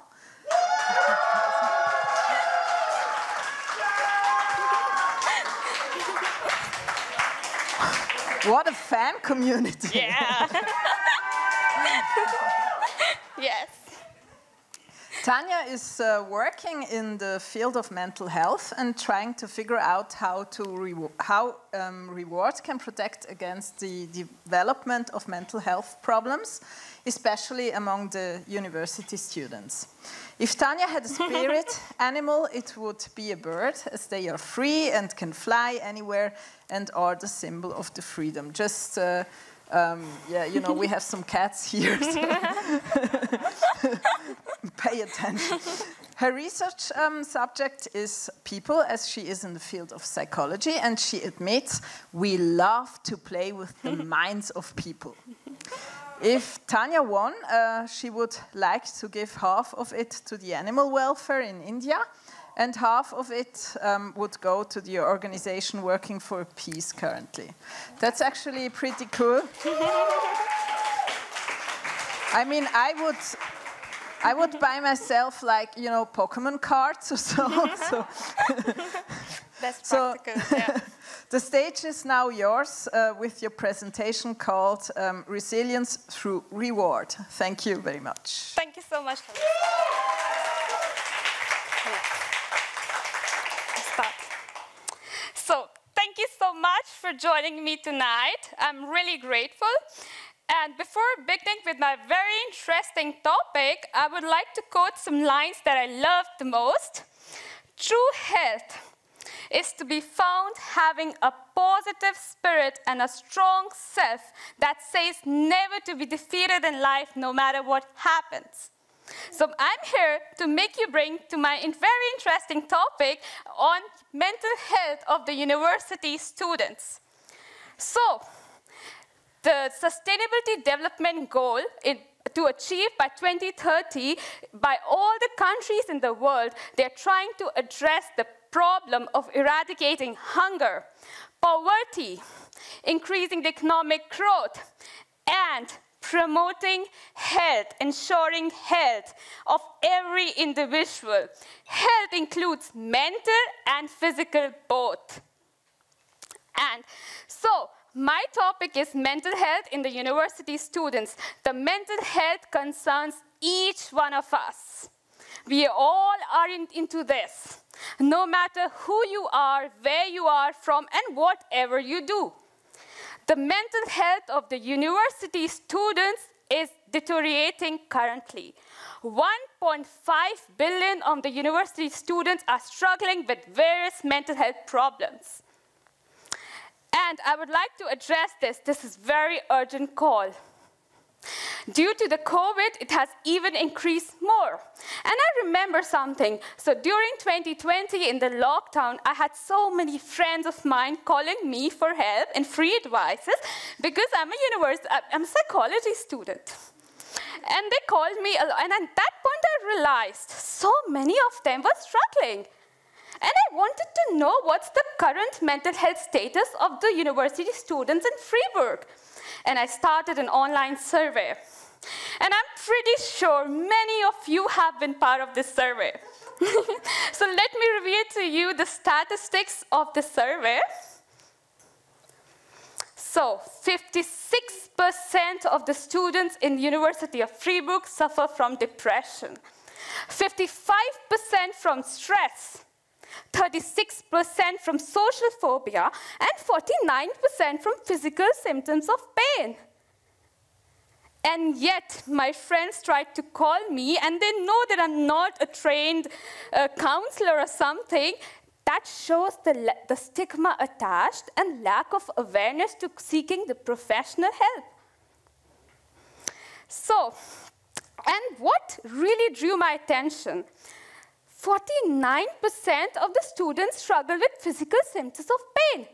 What a fan community. Yeah. Yes. Tanya is working in the field of mental health and trying to figure out how reward can protect against the development of mental health problems, especially among the university students. If Tanya had a spirit animal, it would be a bird, as they are free and can fly anywhere and are the symbol of the freedom. Just, yeah, you know, we have some cats here. So pay attention. Her research subject is people, as she is in the field of psychology, and she admits we love to play with the minds of people. If Tanya won, she would like to give half of it to the animal welfare in India, and half of it would go to the organization working for peace currently. That's actually pretty cool. I mean, I would buy myself, like, you know, Pokemon cards or so. That's practical, yeah. The stage is now yours with your presentation called Resilience Through Reward. Thank you very much. Thank you so much. So, thank you so much for joining me tonight. I'm really grateful. And before beginning with my very interesting topic, I would like to quote some lines that I love the most. True health is to be found having a positive spirit and a strong self that says never to be defeated in life no matter what happens. So I'm here to make you bring to my very interesting topic on mental health of the university students. So, the Sustainability Development Goal to achieve by 2030 by all the countries in the world, they're trying to address the problem of eradicating hunger, poverty, increasing the economic growth, and promoting health, ensuring health of every individual. Health includes mental and physical both. And so, my topic is mental health in the university students. The mental health concerns each one of us. We all are into this, no matter who you are, where you are from, and whatever you do. The mental health of the university students is deteriorating currently. 1.5 billion of the university students are struggling with various mental health problems. And I would like to address this. This is a very urgent call. Due to the COVID, it has even increased more. And I remember something. So during 2020, in the lockdown, I had so many friends of mine calling me for help and free advices because I'm a psychology student. And they called me, and at that point I realized so many of them were struggling. And I wanted to know what's the current mental health status of the university students in Fribourg. And I started an online survey. And I'm pretty sure many of you have been part of this survey. So let me reveal to you the statistics of the survey. So 56% of the students in the University of Fribourg suffer from depression, 55% from stress, 36% from social phobia, and 49% from physical symptoms of pain. And yet, my friends tried to call me, and they know that I'm not a trained counselor or something. That shows the stigma attached and lack of awareness to seeking the professional help. So, and what really drew my attention? 49% of the students struggle with physical symptoms of pain.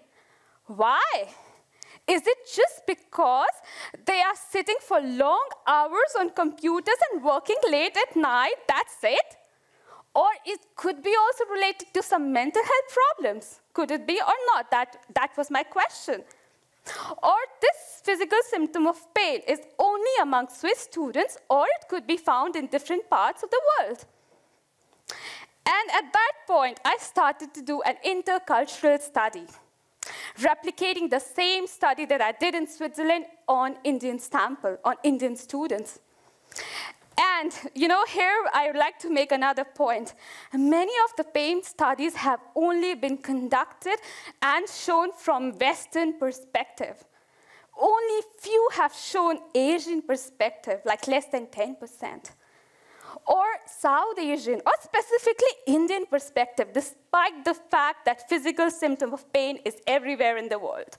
Why? Is it just because they are sitting for long hours on computers and working late at night, that's it? Or it could be also related to some mental health problems. Could it be or not? That was my question. Or this physical symptom of pain is only among Swiss students, or it could be found in different parts of the world. And at that point, I started to do an intercultural study, replicating the same study that I did in Switzerland on Indian sample, on Indian students. And, you know, here I would like to make another point. Many of the pain studies have only been conducted and shown from Western perspective. Only few have shown Asian perspective, like less than 10%. Or South Asian, or specifically Indian perspective, despite the fact that physical symptom of pain is everywhere in the world.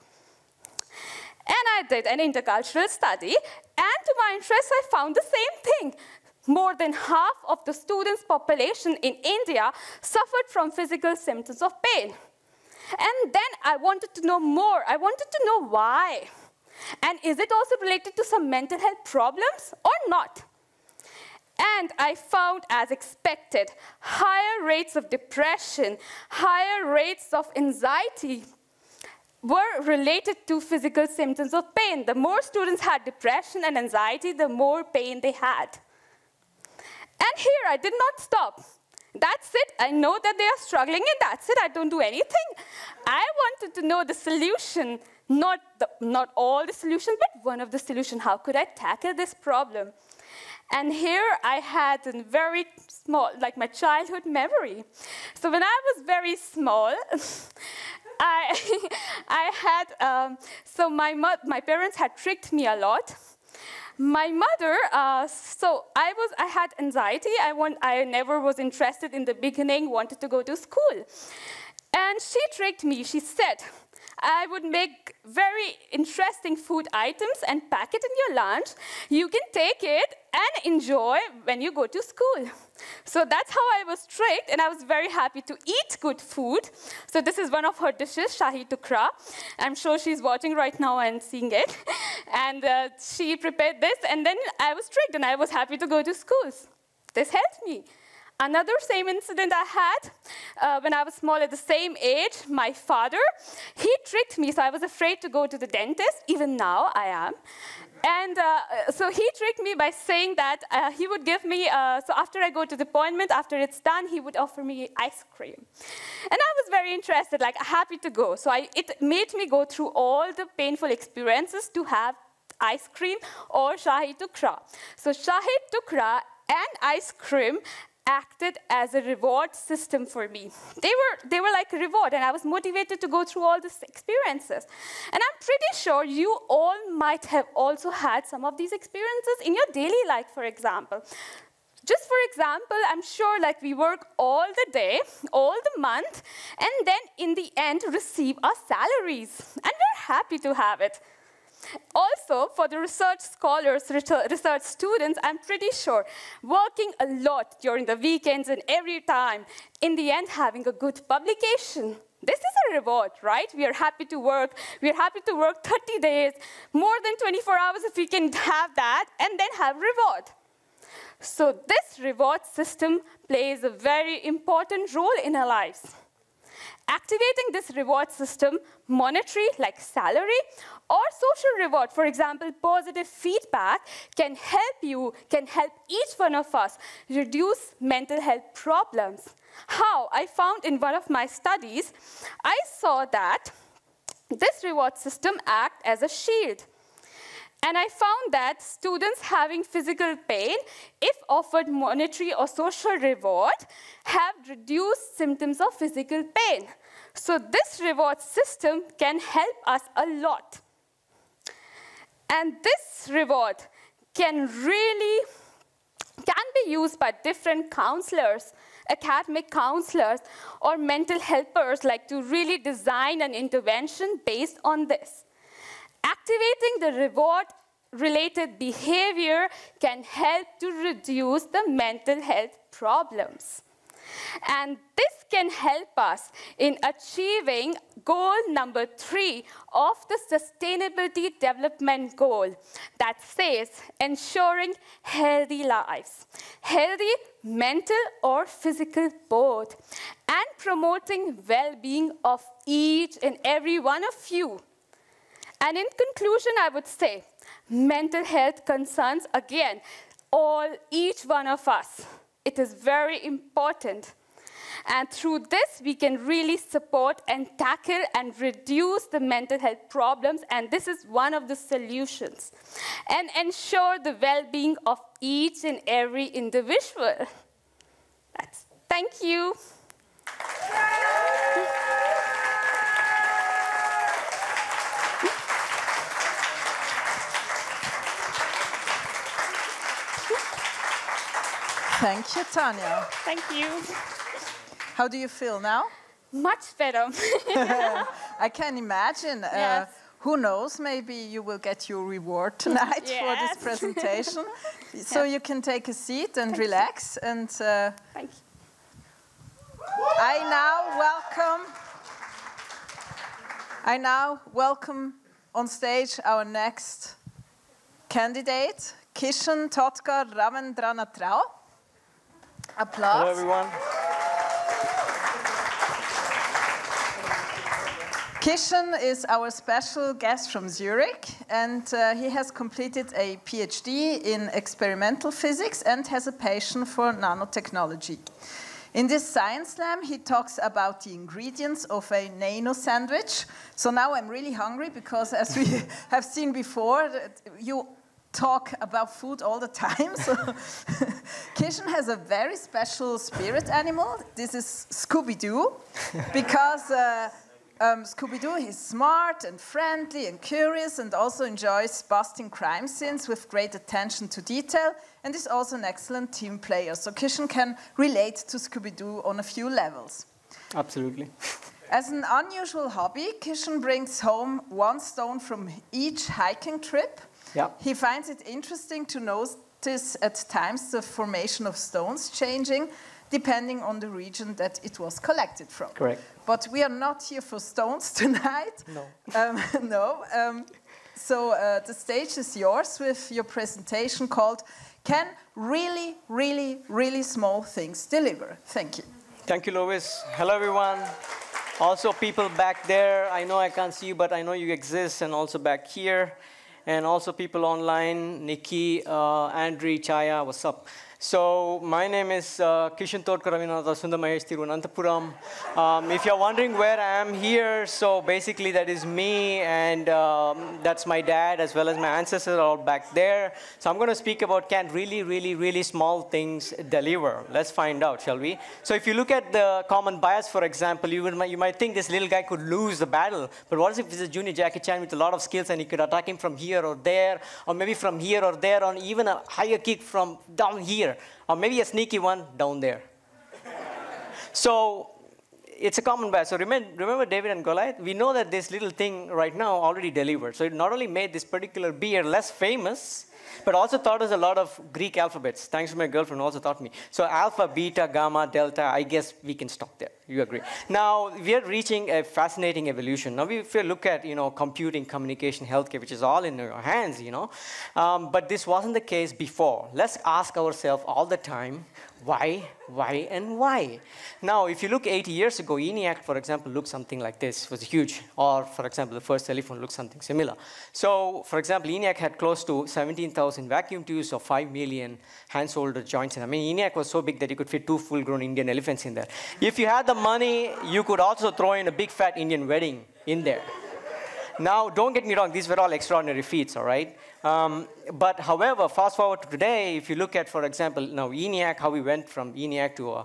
And I did an intercultural study, and to my interest, I found the same thing. More than half of the students' population in India suffered from physical symptoms of pain. And then I wanted to know more. I wanted to know why. And is it also related to some mental health problems or not? And I found, as expected, higher rates of depression, higher rates of anxiety were related to physical symptoms of pain. The more students had depression and anxiety, the more pain they had. And here, I did not stop. That's it. I know that they are struggling, and that's it. I don't do anything. I wanted to know the solution, not all the solutions, but one of the solutions. How could I tackle this problem? And here I had a very small, like my childhood memory. So when I was very small, so my parents had tricked me a lot. My mother, so I had anxiety. I never was interested in the beginning, wanted to go to school. And she tricked me. She said, I would make very interesting food items and pack it in your lunch. You can take it and enjoy when you go to school. So that's how I was tricked, and I was very happy to eat good food. So this is one of her dishes, Shahi Tukra. I'm sure she's watching right now and seeing it. And she prepared this, and then I was tricked, and I was happy to go to school. This helped me. Another same incident I had when I was small, at the same age, my father, he tricked me, so I was afraid to go to the dentist. Even now, I am. And so he tricked me by saying that he would give me, so after I go to the appointment, after it's done, he would offer me ice cream. And I was very interested, like happy to go. So it made me go through all the painful experiences to have ice cream or Shahi Tukra. So Shahi Tukra and ice cream acted as a reward system for me. They were like a reward, and I was motivated to go through all these experiences. And I'm pretty sure you all might have also had some of these experiences in your daily life, for example. Just for example, I'm sure like we work all the day, all the month, and then in the end receive our salaries. And we're happy to have it. Also, for the research scholars, research students, I'm pretty sure working a lot during the weekends and every time, in the end having a good publication. This is a reward, right? We are happy to work. We are happy to work 30 days, more than 24 hours if we can have that, and then have reward. So this reward system plays a very important role in our lives. Activating this reward system, monetary, like salary, or social reward, for example, positive feedback, can help each one of us reduce mental health problems. How? I found in one of my studies, I saw that this reward system acts as a shield. And I found that students having physical pain, if offered monetary or social reward, have reduced symptoms of physical pain. So this reward system can help us a lot. And this reward can be used by different counselors, academic counselors, or mental helpers, like to really design an intervention based on this. Activating the reward-related behavior can help to reduce the mental health problems. And this can help us in achieving goal number 3 of the Sustainability Development Goal that says ensuring healthy lives, healthy mental or physical both, and promoting well-being of each and every one of you. And in conclusion, I would say mental health concerns, again, each one of us. It is very important. And through this, we can really support and tackle and reduce the mental health problems, and this is one of the solutions, and ensure the well-being of each and every individual. Thank you. Thank you, Tanya. Thank you. How do you feel now? Much better. I can imagine. Yes. Who knows, maybe you will get your reward tonight for this presentation. So you can take a seat and relax. And Thank you. I now welcome on stage our next candidate, Kishan Totkar Ravendranath. Applause. Hello, everyone. Kishan is our special guest from Zurich, and he has completed a PhD in experimental physics and has a passion for nanotechnology. In this Science Slam, he talks about the ingredients of a nano sandwich. So now I'm really hungry because, as we have seen before, you talk about food all the time. So Kishan has a very special spirit animal. This is Scooby-Doo, because Scooby-Doo is smart and friendly and curious and also enjoys busting crime scenes with great attention to detail, and is also an excellent team player. So Kishan can relate to Scooby-Doo on a few levels. Absolutely. As an unusual hobby, Kishan brings home one stone from each hiking trip. Yeah. He finds it interesting to notice at times the formation of stones changing depending on the region that it was collected from. Correct. But we are not here for stones tonight. No. So the stage is yours with your presentation called Can Really, Really, Really Small Things Deliver? Thank you. Thank you, Lois. Hello, everyone. Also, people back there. I know I can't see you, but I know you exist, and also back here. And also people online, Nikki, Andri, Chaya, what's up? So my name is Kishan Totkar Ravendranath Sundamahesh Tirunanthapuram. If you're wondering where I am here, so basically that is me, and that's my dad, as well as my ancestors are all back there. So I'm going to speak about can really, really, really small things deliver. Let's find out, shall we? So if you look at the common bias, for example, you might think this little guy could lose the battle. But what if it's a junior Jackie Chan with a lot of skills and he could attack him from here or there, or maybe from here or there, or even a higher kick from down here? Or maybe a sneaky one down there. So it's a common bias. So remember David and Goliath? We know that this little thing right now already delivered. So it not only made this particular beer less famous, but also taught us a lot of Greek alphabets. Thanks to my girlfriend who also taught me. So alpha, beta, gamma, delta, I guess we can stop there. You agree? Now, we are reaching a fascinating evolution. Now, if you look at, computing, communication, healthcare, which is all in your hands, but this wasn't the case before. Let's ask ourselves all the time, why, and why? Now, if you look 80 years ago, ENIAC, for example, looked something like this. It was huge. Or, for example, the first telephone looked something similar. So, for example, ENIAC had close to 17,000 vacuum tubes or 5 million hand-soldered joints. I mean, ENIAC was so big that you could fit 2 full-grown Indian elephants in there. If you had the money, you could also throw in a big, fat Indian wedding in there. Now, don't get me wrong, these were all extraordinary feats, all right? But however, fast forward to today, if you look at, for example, now ENIAC, how we went from ENIAC to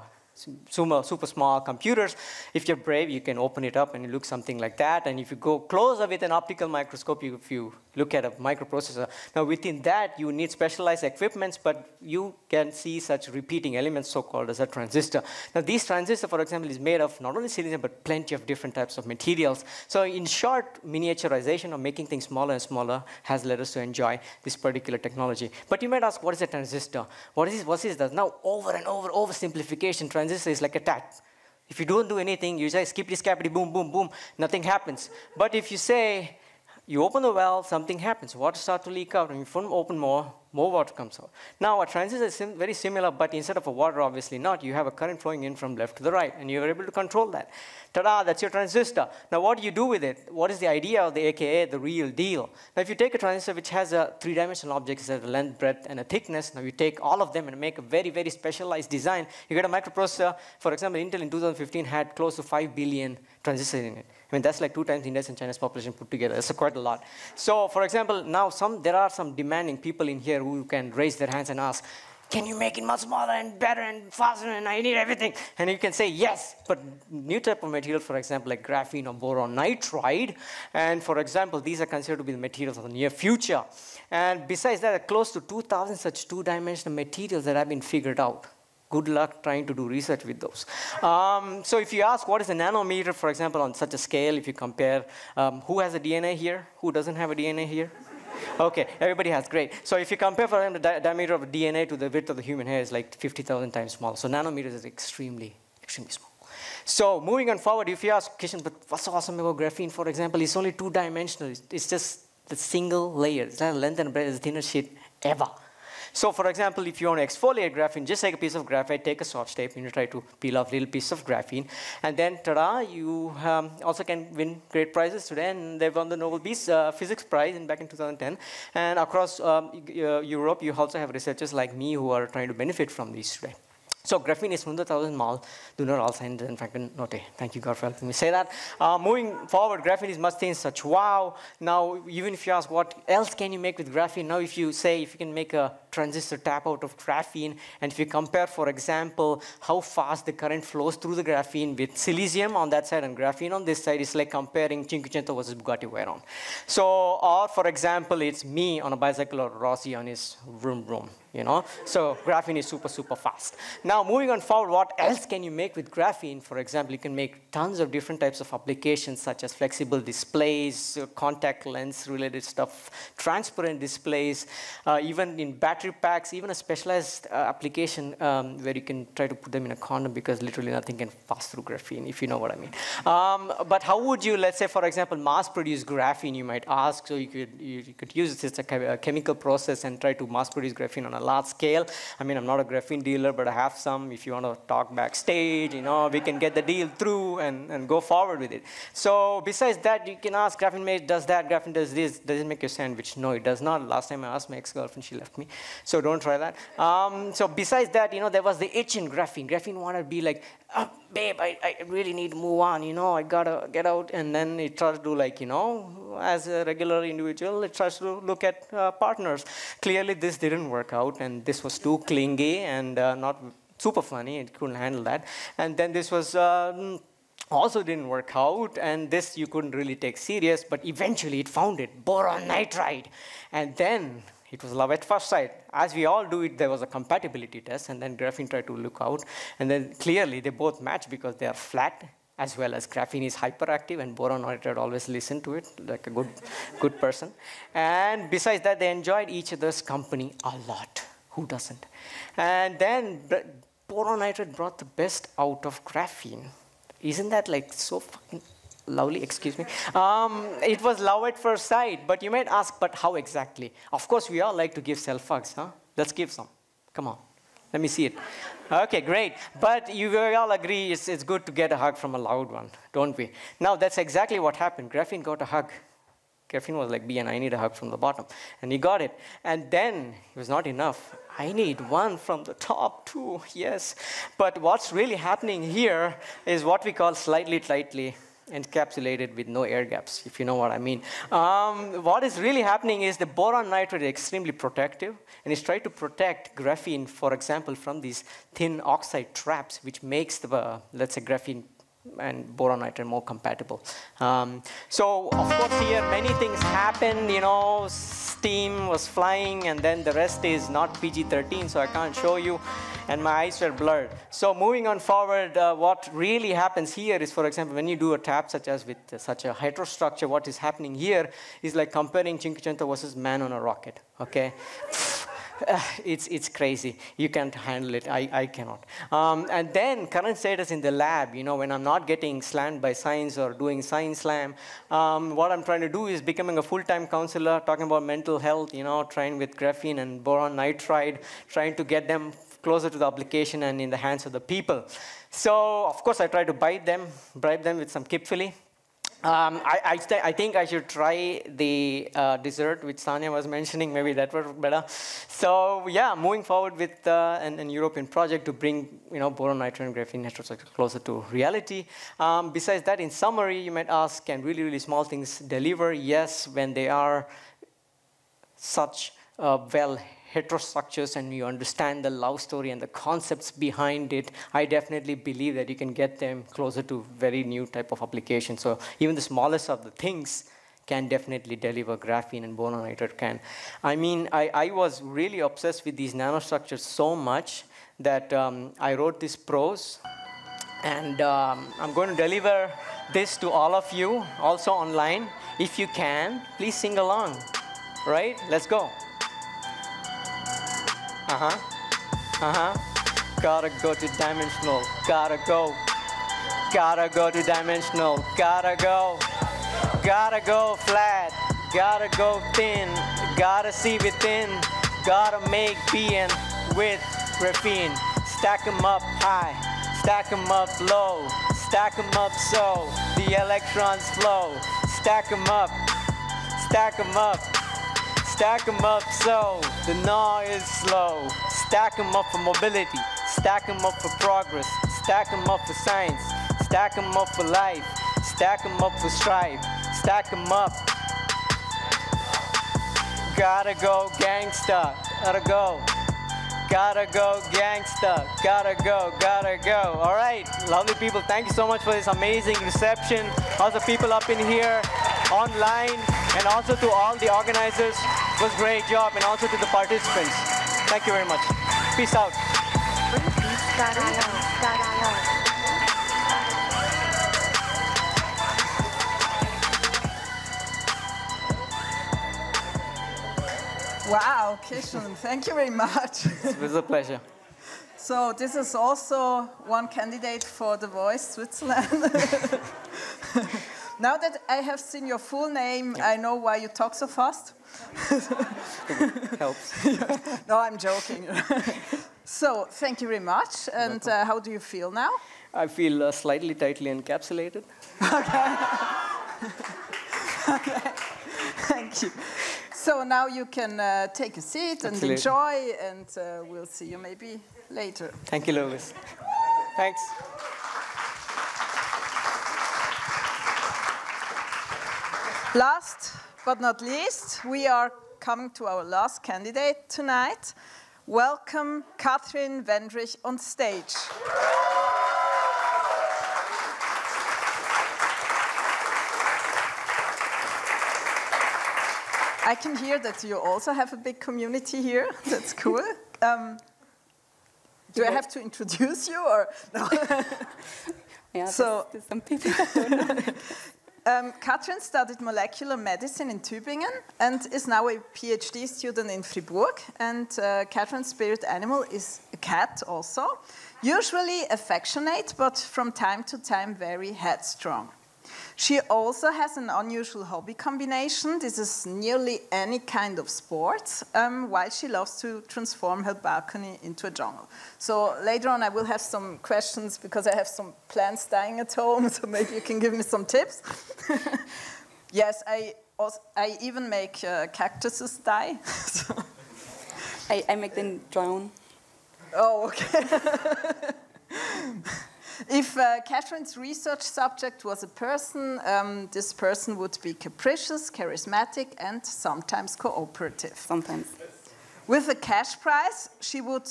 super small computers. If you're brave, you can open it up and it looks something like that. And if you go closer with an optical microscope, if you look at a microprocessor, now within that, you need specialized equipments, but you can see such repeating elements, so-called as a transistor. Now, these transistors, for example, is made of not only silicon, but plenty of different types of materials. So in short, miniaturization or making things smaller and smaller has led us to enjoy this particular technology. But you might ask, what is a transistor? What is this? Now, over and over, oversimplification. Transistor transistor is like a tap. If you don't do anything, you say skippity-scappity, boom, boom, boom, nothing happens. But if you say, you open the valve, something happens. Water starts to leak out, and if you open more water comes out. Now, a transistor is very similar, but instead of a water, obviously not, you have a current flowing in from left to the right, and you're able to control that. Ta-da, that's your transistor. Now, what do you do with it? What is the idea of the AKA, the real deal? Now, if you take a transistor which has a three-dimensional object, it has a length, breadth, and a thickness, now you take all of them and make a very, very specialized design. You get a microprocessor. For example, Intel in 2015 had close to 5 billion transistors in it. I mean, that's like 2 times India's and China's population put together. That's quite a lot. So, for example, now there are some demanding people in here who can raise their hands and ask, can you make it much smaller and better and faster, and I need everything? And you can say yes, but new type of material, for example, like graphene or boron nitride, and for example, these are considered to be the materials of the near future. And besides that, close to 2,000 such two-dimensional materials that have been figured out. Good luck trying to do research with those. So if you ask what is a nanometer, for example, on such a scale, if you compare, who has a DNA here? Who doesn't have a DNA here? Okay, everybody has, great. So if you compare, for example, the diameter of DNA to the width of the human hair is like 50,000 times smaller. So nanometers is extremely, extremely small. So moving on forward, if you ask Kishan, but what's so awesome about graphene, for example, it's only two-dimensional. It's just the single layer. It's not length and breadth, it's the thinnest sheet ever. So for example, if you want to exfoliate graphene, just take a piece of graphite, take a Scotch tape, and you try to peel off a little piece of graphene. And then, ta-da, you also can win great prizes today. And they've won the Nobel Peace Physics Prize back in 2010. And across Europe, you also have researchers like me who are trying to benefit from these today. So graphene is 100,000 mal, do not all sign and Franklin note. Thank you, God, for helping me say that. Moving forward, graphene is much things such wow. Now, even if you ask what else can you make with graphene, now if you say if you can make a transistor tap out of graphene, and if you compare, for example, how fast the current flows through the graphene with silicium on that side and graphene on this side, it's like comparing Cinquecento versus Bugatti Veyron. So, or for example, it's me on a bicycle or Rossi on his vroom vroom. You know, so graphene is super, super fast. Now, moving on forward, what else can you make with graphene? For example, you can make tons of different types of applications, such as flexible displays, contact lens related stuff, transparent displays, even in battery packs, even a specialized application where you can try to put them in a condom because literally nothing can pass through graphene, if you know what I mean. But how would you, let's say, for example, mass produce graphene, you might ask? So you could use it as a chemical process and try to mass produce graphene on a large scale. I mean, I'm not a graphene dealer, but I have some. If you want to talk backstage, you know, we can get the deal through and go forward with it. So besides that, you can ask, graphene does that, graphene does this. Does it make your sandwich? No, it does not. Last time I asked my ex-girlfriend, she left me. So don't try that. So besides that, you know, there was the itch in graphene. Graphene wanted to be like, oh, babe, I really need to move on, you know, I gotta get out. And then it tries to do like, you know, as a regular individual, it tries to look at partners. Clearly, this didn't work out, and this was too clingy and not super funny. It couldn't handle that. And then this was also didn't work out, and this you couldn't really take serious, but eventually it found it, boron nitride. And then it was love at first sight. As we all do it, there was a compatibility test, and then graphene tried to look out, and then clearly they both match because they are flat, as well as graphene is hyperactive, and boron nitride always listen to it like a good person. And besides that, they enjoyed each other's company a lot. Who doesn't? And then boron nitride brought the best out of graphene. Isn't that like so fucking lovely? Excuse me. It was love at first sight, but you might ask, but how exactly? Of course, we all like to give self-hugs, huh? Let's give some. Come on. Let me see it. Okay, great. But you all agree it's good to get a hug from a loud one, don't we? Now, that's exactly what happened. Graphene got a hug. Graphene was like, and I need a hug from the bottom. And he got it. And then it was not enough. I need one from the top too, yes. But what's really happening here is what we call slightly tightly encapsulated with no air gaps, if you know what I mean. What is really happening is the boron nitride is extremely protective, and it's trying to protect graphene, for example, from these thin oxide traps, which makes the, let's say, graphene and boron nitride more compatible. So, of course, here many things happen, you know, steam was flying, and then the rest is not PG-13, so I can't show you, and my eyes were blurred. So moving on forward, what really happens here is, for example, when you do a tap such as with such a heterostructure, what is happening here is like comparing Cinquecento versus man on a rocket, okay? It's crazy. You can't handle it. I cannot. And then current status in the lab, you know, when I'm not getting slammed by science or doing Science Slam, what I'm trying to do is becoming a full-time counselor, talking about mental health, you know, trying with graphene and boron nitride, trying to get them closer to the application and in the hands of the people. So, of course, I try to bribe them with some kipfili. I think I should try the dessert which Sanya was mentioning. Maybe that would work better. So yeah, moving forward with an European project to bring, you know, boron, nitride, and graphene heterostructure closer to reality. Besides that, in summary, you might ask, can really, really small things deliver? Yes, when they are such well heterostructures and you understand the love story and the concepts behind it, I definitely believe that you can get them closer to very new type of application. So even the smallest of the things can definitely deliver. Graphene and boron nitride can. I mean, I was really obsessed with these nanostructures so much that I wrote this prose, and I'm going to deliver this to all of you, also online. If you can, please sing along. Right? Let's go. Gotta go to dimensional, gotta go to dimensional, gotta go flat, gotta go thin, gotta see within, gotta make being with graphene. Stack 'em up high, stack 'em up low, stack 'em up so the electrons flow. Stack 'em up, stack 'em up. Stack 'em up so the gnaw is slow. Stack 'em up for mobility. Stack 'em up for progress. Stack 'em up for science. Stack 'em up for life. Stack 'em up for strife. Stack 'em up. Gotta go gangsta. Gotta go. Gotta go gangsta. Gotta go. Gotta go. All right, lovely people. Thank you so much for this amazing reception. Also, people up in here, online, and also to all the organizers. It was a great job, and also to the participants. Thank you very much. Peace out. Wow, Kishan, thank you very much. It was a pleasure. So this is also one candidate for The Voice Switzerland. Now that I have seen your full name, I know why you talk so fast. Helps. No, I'm joking. So, thank you very much. And how do you feel now? I feel slightly tightly encapsulated. Okay. Okay. Thank you. So now you can take a seat and enjoy, and we'll see you maybe later. Thank you, Louis. Thanks. Last but not least, we are coming to our last candidate tonight. Welcome Katrin Wendrich on stage. I can hear that you also have a big community here. That's cool. Do I have to introduce you or no? Yeah, so there's some people that don't know. Katrin studied molecular medicine in Tübingen and is now a PhD student in Fribourg. And Katrin's spirit animal is a cat also, usually affectionate, but from time to time very headstrong. She also has an unusual hobby combination. This is nearly any kind of sport, while she loves to transform her balcony into a jungle. So later on I will have some questions because I have some plants dying at home, so maybe you can give me some tips. Yes, I even make cactuses die. So. I make them drown. Oh, okay. If Katrin's research subject was a person, this person would be capricious, charismatic, and sometimes cooperative. Sometimes. With a cash prize, she would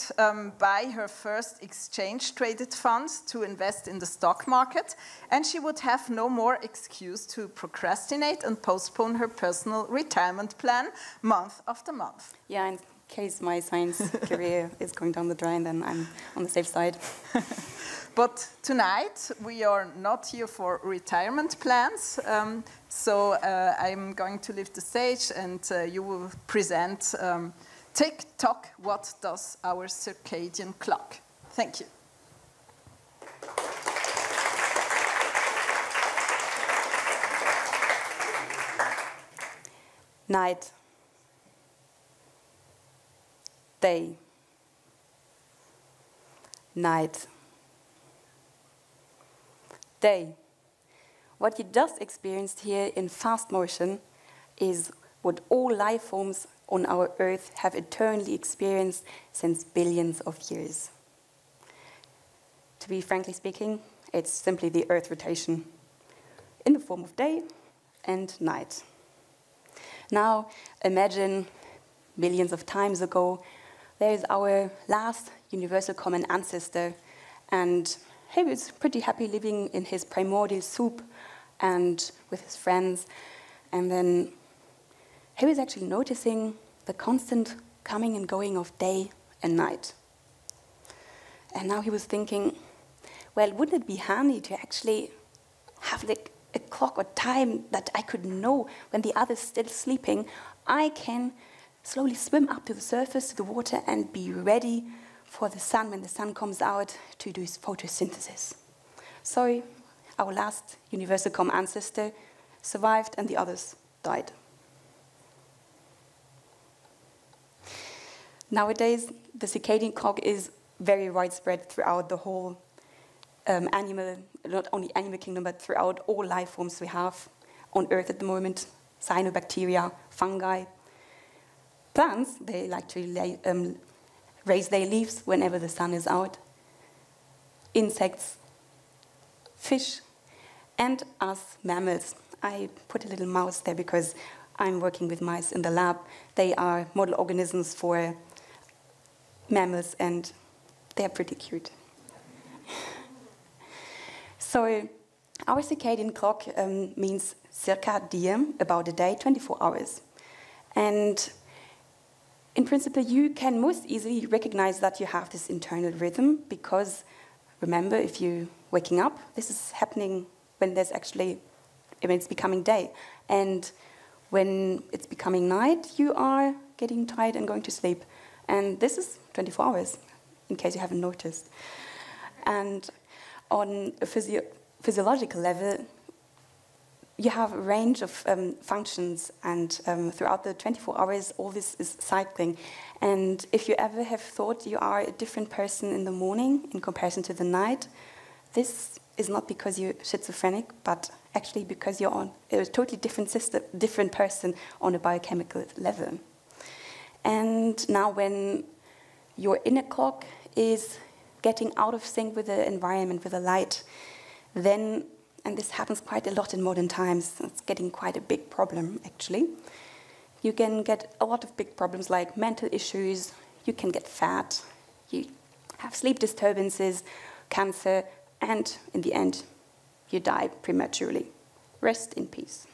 buy her first exchange-traded funds to invest in the stock market, and she would have no more excuse to procrastinate and postpone her personal retirement plan month after month. Yeah, in case my science career is going down the drain, then I'm on the safe side. But tonight, we are not here for retirement plans, so I'm going to leave the stage and you will present Tick-tock, what does our circadian clock? Thank you. Night. Day. Night. Day. What you just experienced here in fast motion is what all life forms on our Earth have eternally experienced since billions of years. To be frankly speaking, it's simply the Earth rotation in the form of day and night. Now, imagine millions of times ago, there is our last universal common ancestor, and he was pretty happy living in his primordial soup and with his friends, and then he was actually noticing the constant coming and going of day and night. And now he was thinking, well, wouldn't it be handy to actually have like a clock or time that I could know when the other's still sleeping, I can slowly swim up to the surface, to the water, and be ready for the sun when the sun comes out to do his photosynthesis. So our last universal common ancestor survived and the others died. Nowadays, the circadian clock is very widespread throughout the whole animal, not only animal kingdom, but throughout all life forms we have on Earth at the moment. Cyanobacteria, fungi. Plants, they like to raise their leaves whenever the sun is out. Insects, fish, and us mammals. I put a little mouse there because I'm working with mice in the lab. They are model organisms for mammals, and they're pretty cute. So our circadian clock means circa diem, about a day, 24 hours. And in principle, you can most easily recognize that you have this internal rhythm because, remember, if you're waking up, this is happening when it's becoming day. And when it's becoming night, you are getting tired and going to sleep. And this is 24 hours, in case you haven't noticed. And on a physiological level, you have a range of functions, and throughout the 24 hours, all this is cycling. And if you ever have thought you are a different person in the morning in comparison to the night, this is not because you're schizophrenic, but actually because you're on a totally different person on a biochemical level. And now when your inner clock is getting out of sync with the environment, with the light, then, and this happens quite a lot in modern times, it's getting quite a big problem, actually. You can get a lot of big problems like mental issues, you can get fat, you have sleep disturbances, cancer, and in the end, you die prematurely. Rest in peace.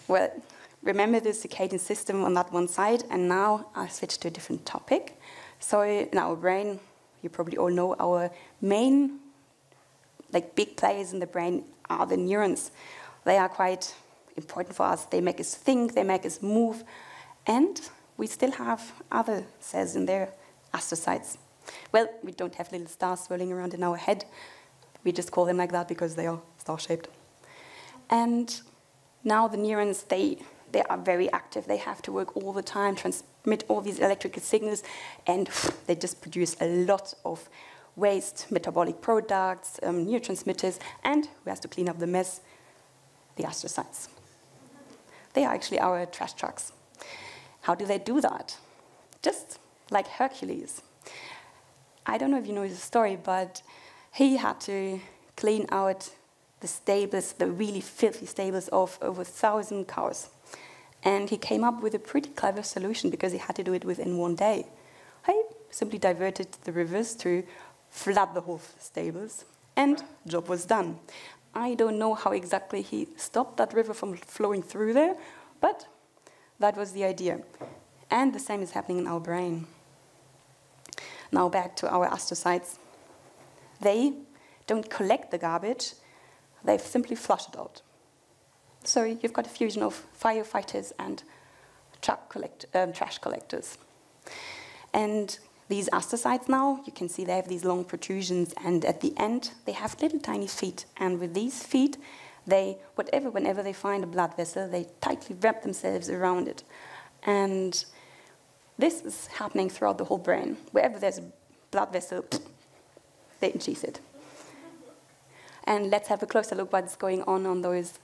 Well, remember the circadian system on that one side, and now I'll switch to a different topic. So in our brain, you probably all know our main big players in the brain are the neurons. They are quite important for us. They make us think, they make us move, and we still have other cells in there, astrocytes. Well, we don't have little stars swirling around in our head. We just call them like that because they are star-shaped. And now the neurons, they are very active. They have to work all the time, transmit all these electrical signals, and they just produce a lot of waste, metabolic products, neurotransmitters, and who has to clean up the mess? The astrocytes. They are actually our trash trucks. How do they do that? Just like Hercules. I don't know if you know the story, but he had to clean out the stables, the really filthy stables of over 1,000 cows. And he came up with a pretty clever solution because he had to do it within one day. He simply diverted the rivers to flood the whole stables, and job was done. I don't know how exactly he stopped that river from flowing through there, but that was the idea. And the same is happening in our brain. Now back to our astrocytes. They don't collect the garbage, they simply flush it out. So you've got a fusion of firefighters and trash collectors. And these astrocytes now, you can see they have these long protrusions, and at the end, they have little tiny feet. And with these feet, whenever they find a blood vessel, they tightly wrap themselves around it. And this is happening throughout the whole brain. Wherever there's a blood vessel, they inject it. And let's have a closer look what's going on those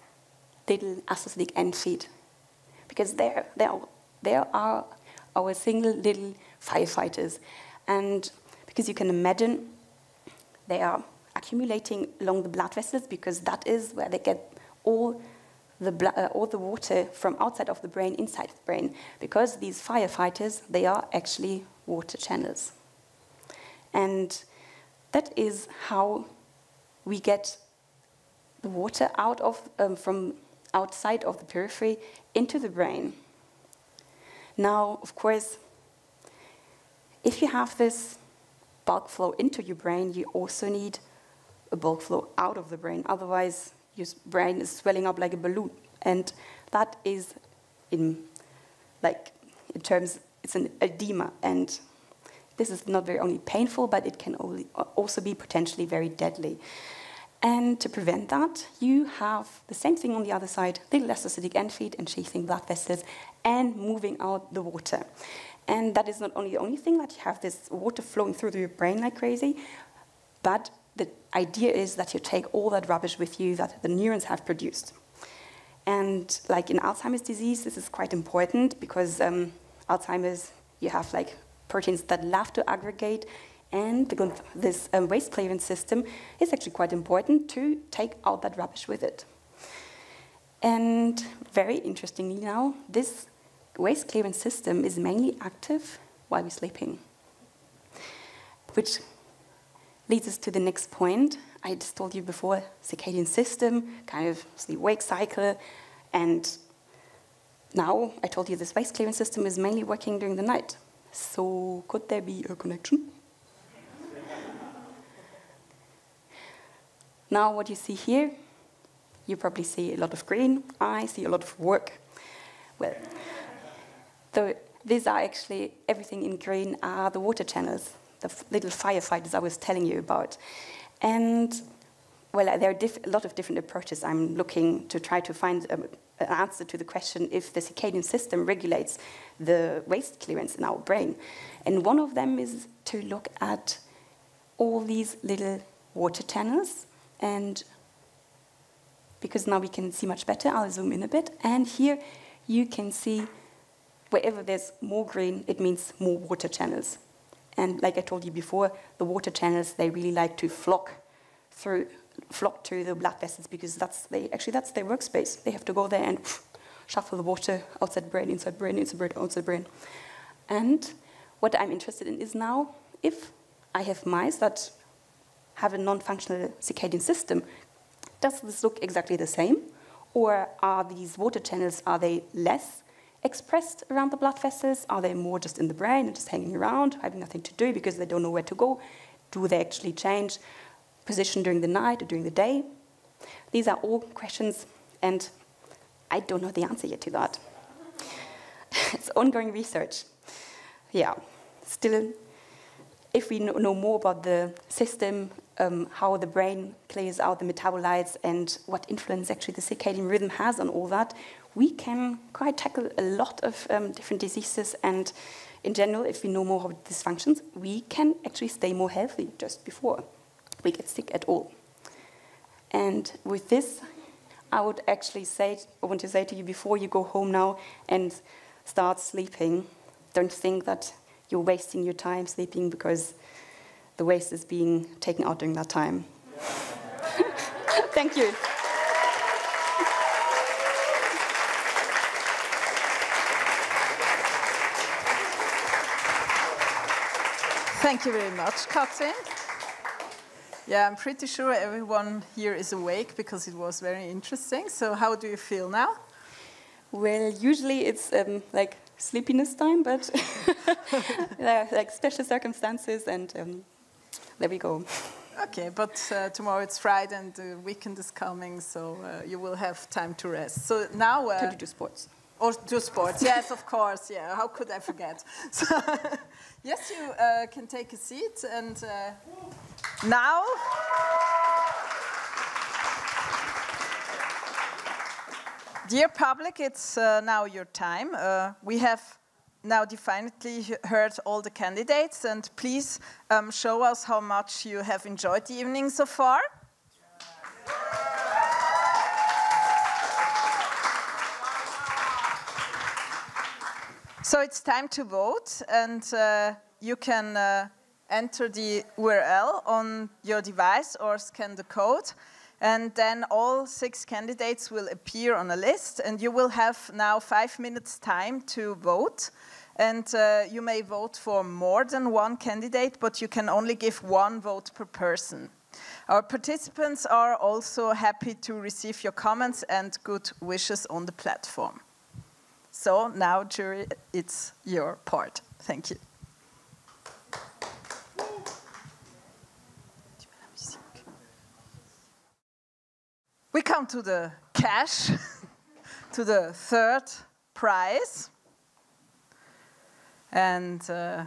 little astrocytic end feet. Because there are our single little firefighters. And because you can imagine, they are accumulating along the blood vessels, because that is where they get all the water from outside of the brain inside the brain. Because these firefighters, they are actually water channels. And that is how we get the water out of from outside of the periphery into the brain. Now, of course, if you have this bulk flow into your brain, you also need a bulk flow out of the brain. Otherwise, your brain is swelling up like a balloon. And that is, in terms, it's an edema. And this is not very only painful, but it can also be potentially very deadly. And to prevent that, you have the same thing on the other side, little astrocytic end feet enshielding blood vessels and moving out the water. And that is not only the only thing that you have this water flowing through your brain like crazy, but the idea is that you take all that rubbish with you that the neurons have produced. And like in Alzheimer's disease, this is quite important because Alzheimer's, you have like proteins that love to aggregate, and this waste clearance system is actually quite important to take out that rubbish with it. And very interestingly now, this waste clearance system is mainly active while we're sleeping, which leads us to the next point. I just told you before, circadian system, kind of sleep-wake cycle, and now I told you this waste clearance system is mainly working during the night. So could there be a connection? Now what you see here, you probably see a lot of green. I see a lot of work. Well, these are actually, everything in green are the water channels, the little firefighters I was telling you about. And well, there are a lot of different approaches. I'm looking to try to find an answer to the question if the circadian system regulates the waste clearance in our brain. And one of them is to look at all these little water channels. And because now we can see much better, I'll zoom in a bit. And here you can see wherever there's more green, it means more water channels. And like I told you before, the water channels, they really like to flock to the blood vessels because that's their workspace. They have to go there and shuffle the water outside the brain, inside brain, inside brain, outside brain. And what I'm interested in is now, if I have mice that have a non-functional circadian system, does this look exactly the same? Or are these water channels, are they less expressed around the blood vessels? Are they more just in the brain and just hanging around, having nothing to do because they don't know where to go? Do they actually change position during the night or during the day? These are all questions, and I don't know the answer yet to that. It's ongoing research. Yeah, still, if we know more about the system, how the brain clears out the metabolites and what influence actually the circadian rhythm has on all that, we can quite tackle a lot of different diseases. And in general, if we know more about these functions, we can actually stay more healthy just before we get sick at all. And with this, I would actually want to say to you, before you go home now and start sleeping, don't think that you're wasting your time sleeping because the waste is being taken out during that time. Thank you. Thank you very much, Katrin. Yeah, I'm pretty sure everyone here is awake because it was very interesting. So how do you feel now? Well, usually it's like sleepiness time, but like special circumstances, and there we go. Okay, but tomorrow it's Friday and the weekend is coming, so you will have time to rest. So now... to do sports. Or do sports, yes, of course, yeah. How could I forget? So, yes, you can take a seat, and now... Dear public, it's now your time. We have now definitely heard all the candidates, and please show us how much you have enjoyed the evening so far. So it's time to vote, and you can enter the URL on your device or scan the code. And then all 6 candidates will appear on a list, and you will have now 5 minutes time to vote. And you may vote for more than one candidate, but you can only give 1 vote per person. Our participants are also happy to receive your comments and good wishes on the platform. So now, jury, it's your part. Thank you. We come to the cash, to the 3rd prize. And the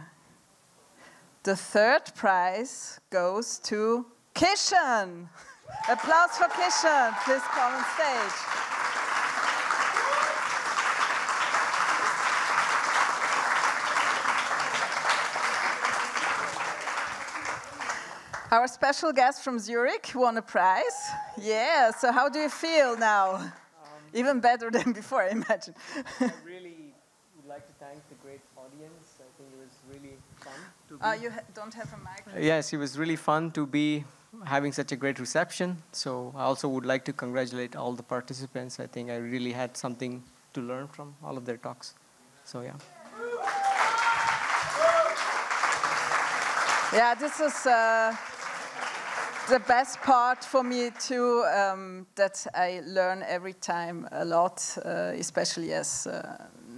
3rd prize goes to Kishan. Applause for Kishan. Please come on stage. Our special guest from Zurich won a prize. Yeah, so how do you feel now? Even better than before, I imagine. I really would like to thank the great audience. I think it was really fun to be... You don't have a microphone? Yes, it was really fun to be having such a great reception. So I also would like to congratulate all the participants. I think I really had something to learn from all of their talks. So yeah. Yeah, this is the best part for me too, that I learn every time a lot, especially as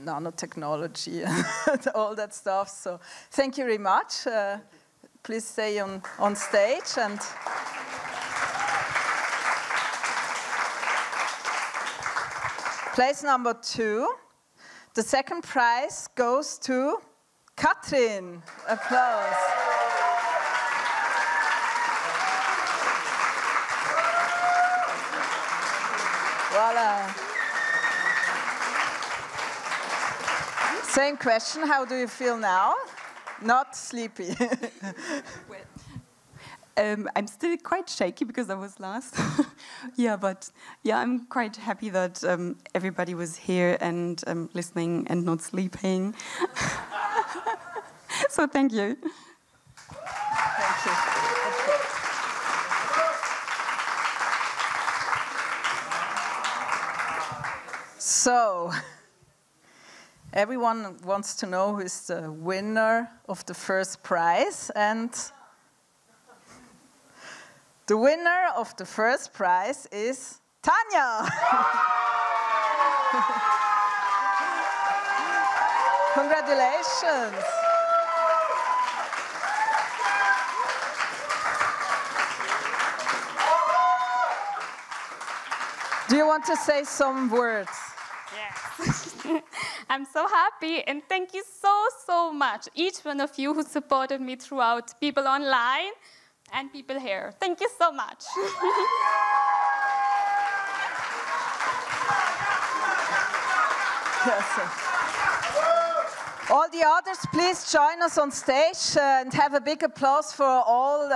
nanotechnology and all that stuff. So thank you very much. Please stay on stage. And place number 2. The 2nd prize goes to Katrin. Applause. Voila. Same question, how do you feel now? Not sleepy. I'm still quite shaky because I was last. Yeah, but yeah, I'm quite happy that everybody was here and listening and not sleeping. So thank you. Thank you. So, everyone wants to know who is the winner of the 1st prize, and the winner of the 1st prize is Tanya. Congratulations. Do you want to say some words? Yes. I'm so happy, and thank you so much, each one of you who supported me throughout, people online and people here. Thank you so much. Yes. All the others, please join us on stage and have a big applause for all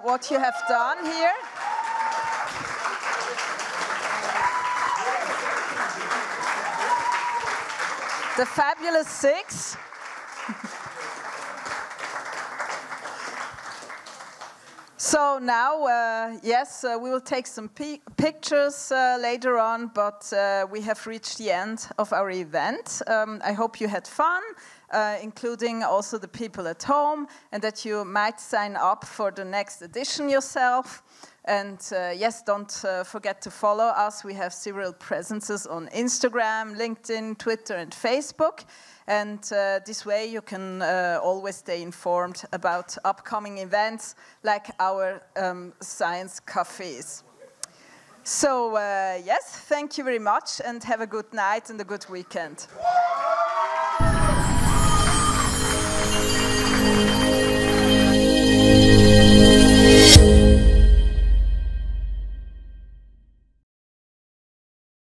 what you have done here. The fabulous 6. So now, yes, we will take some pictures later on, but we have reached the end of our event. I hope you had fun, including also the people at home, and that you might sign up for the next edition yourself. And yes, don't forget to follow us. We have several presences on Instagram, LinkedIn, Twitter, and Facebook. And this way you can always stay informed about upcoming events like our science cafes. So, yes, thank you very much and have a good night and a good weekend.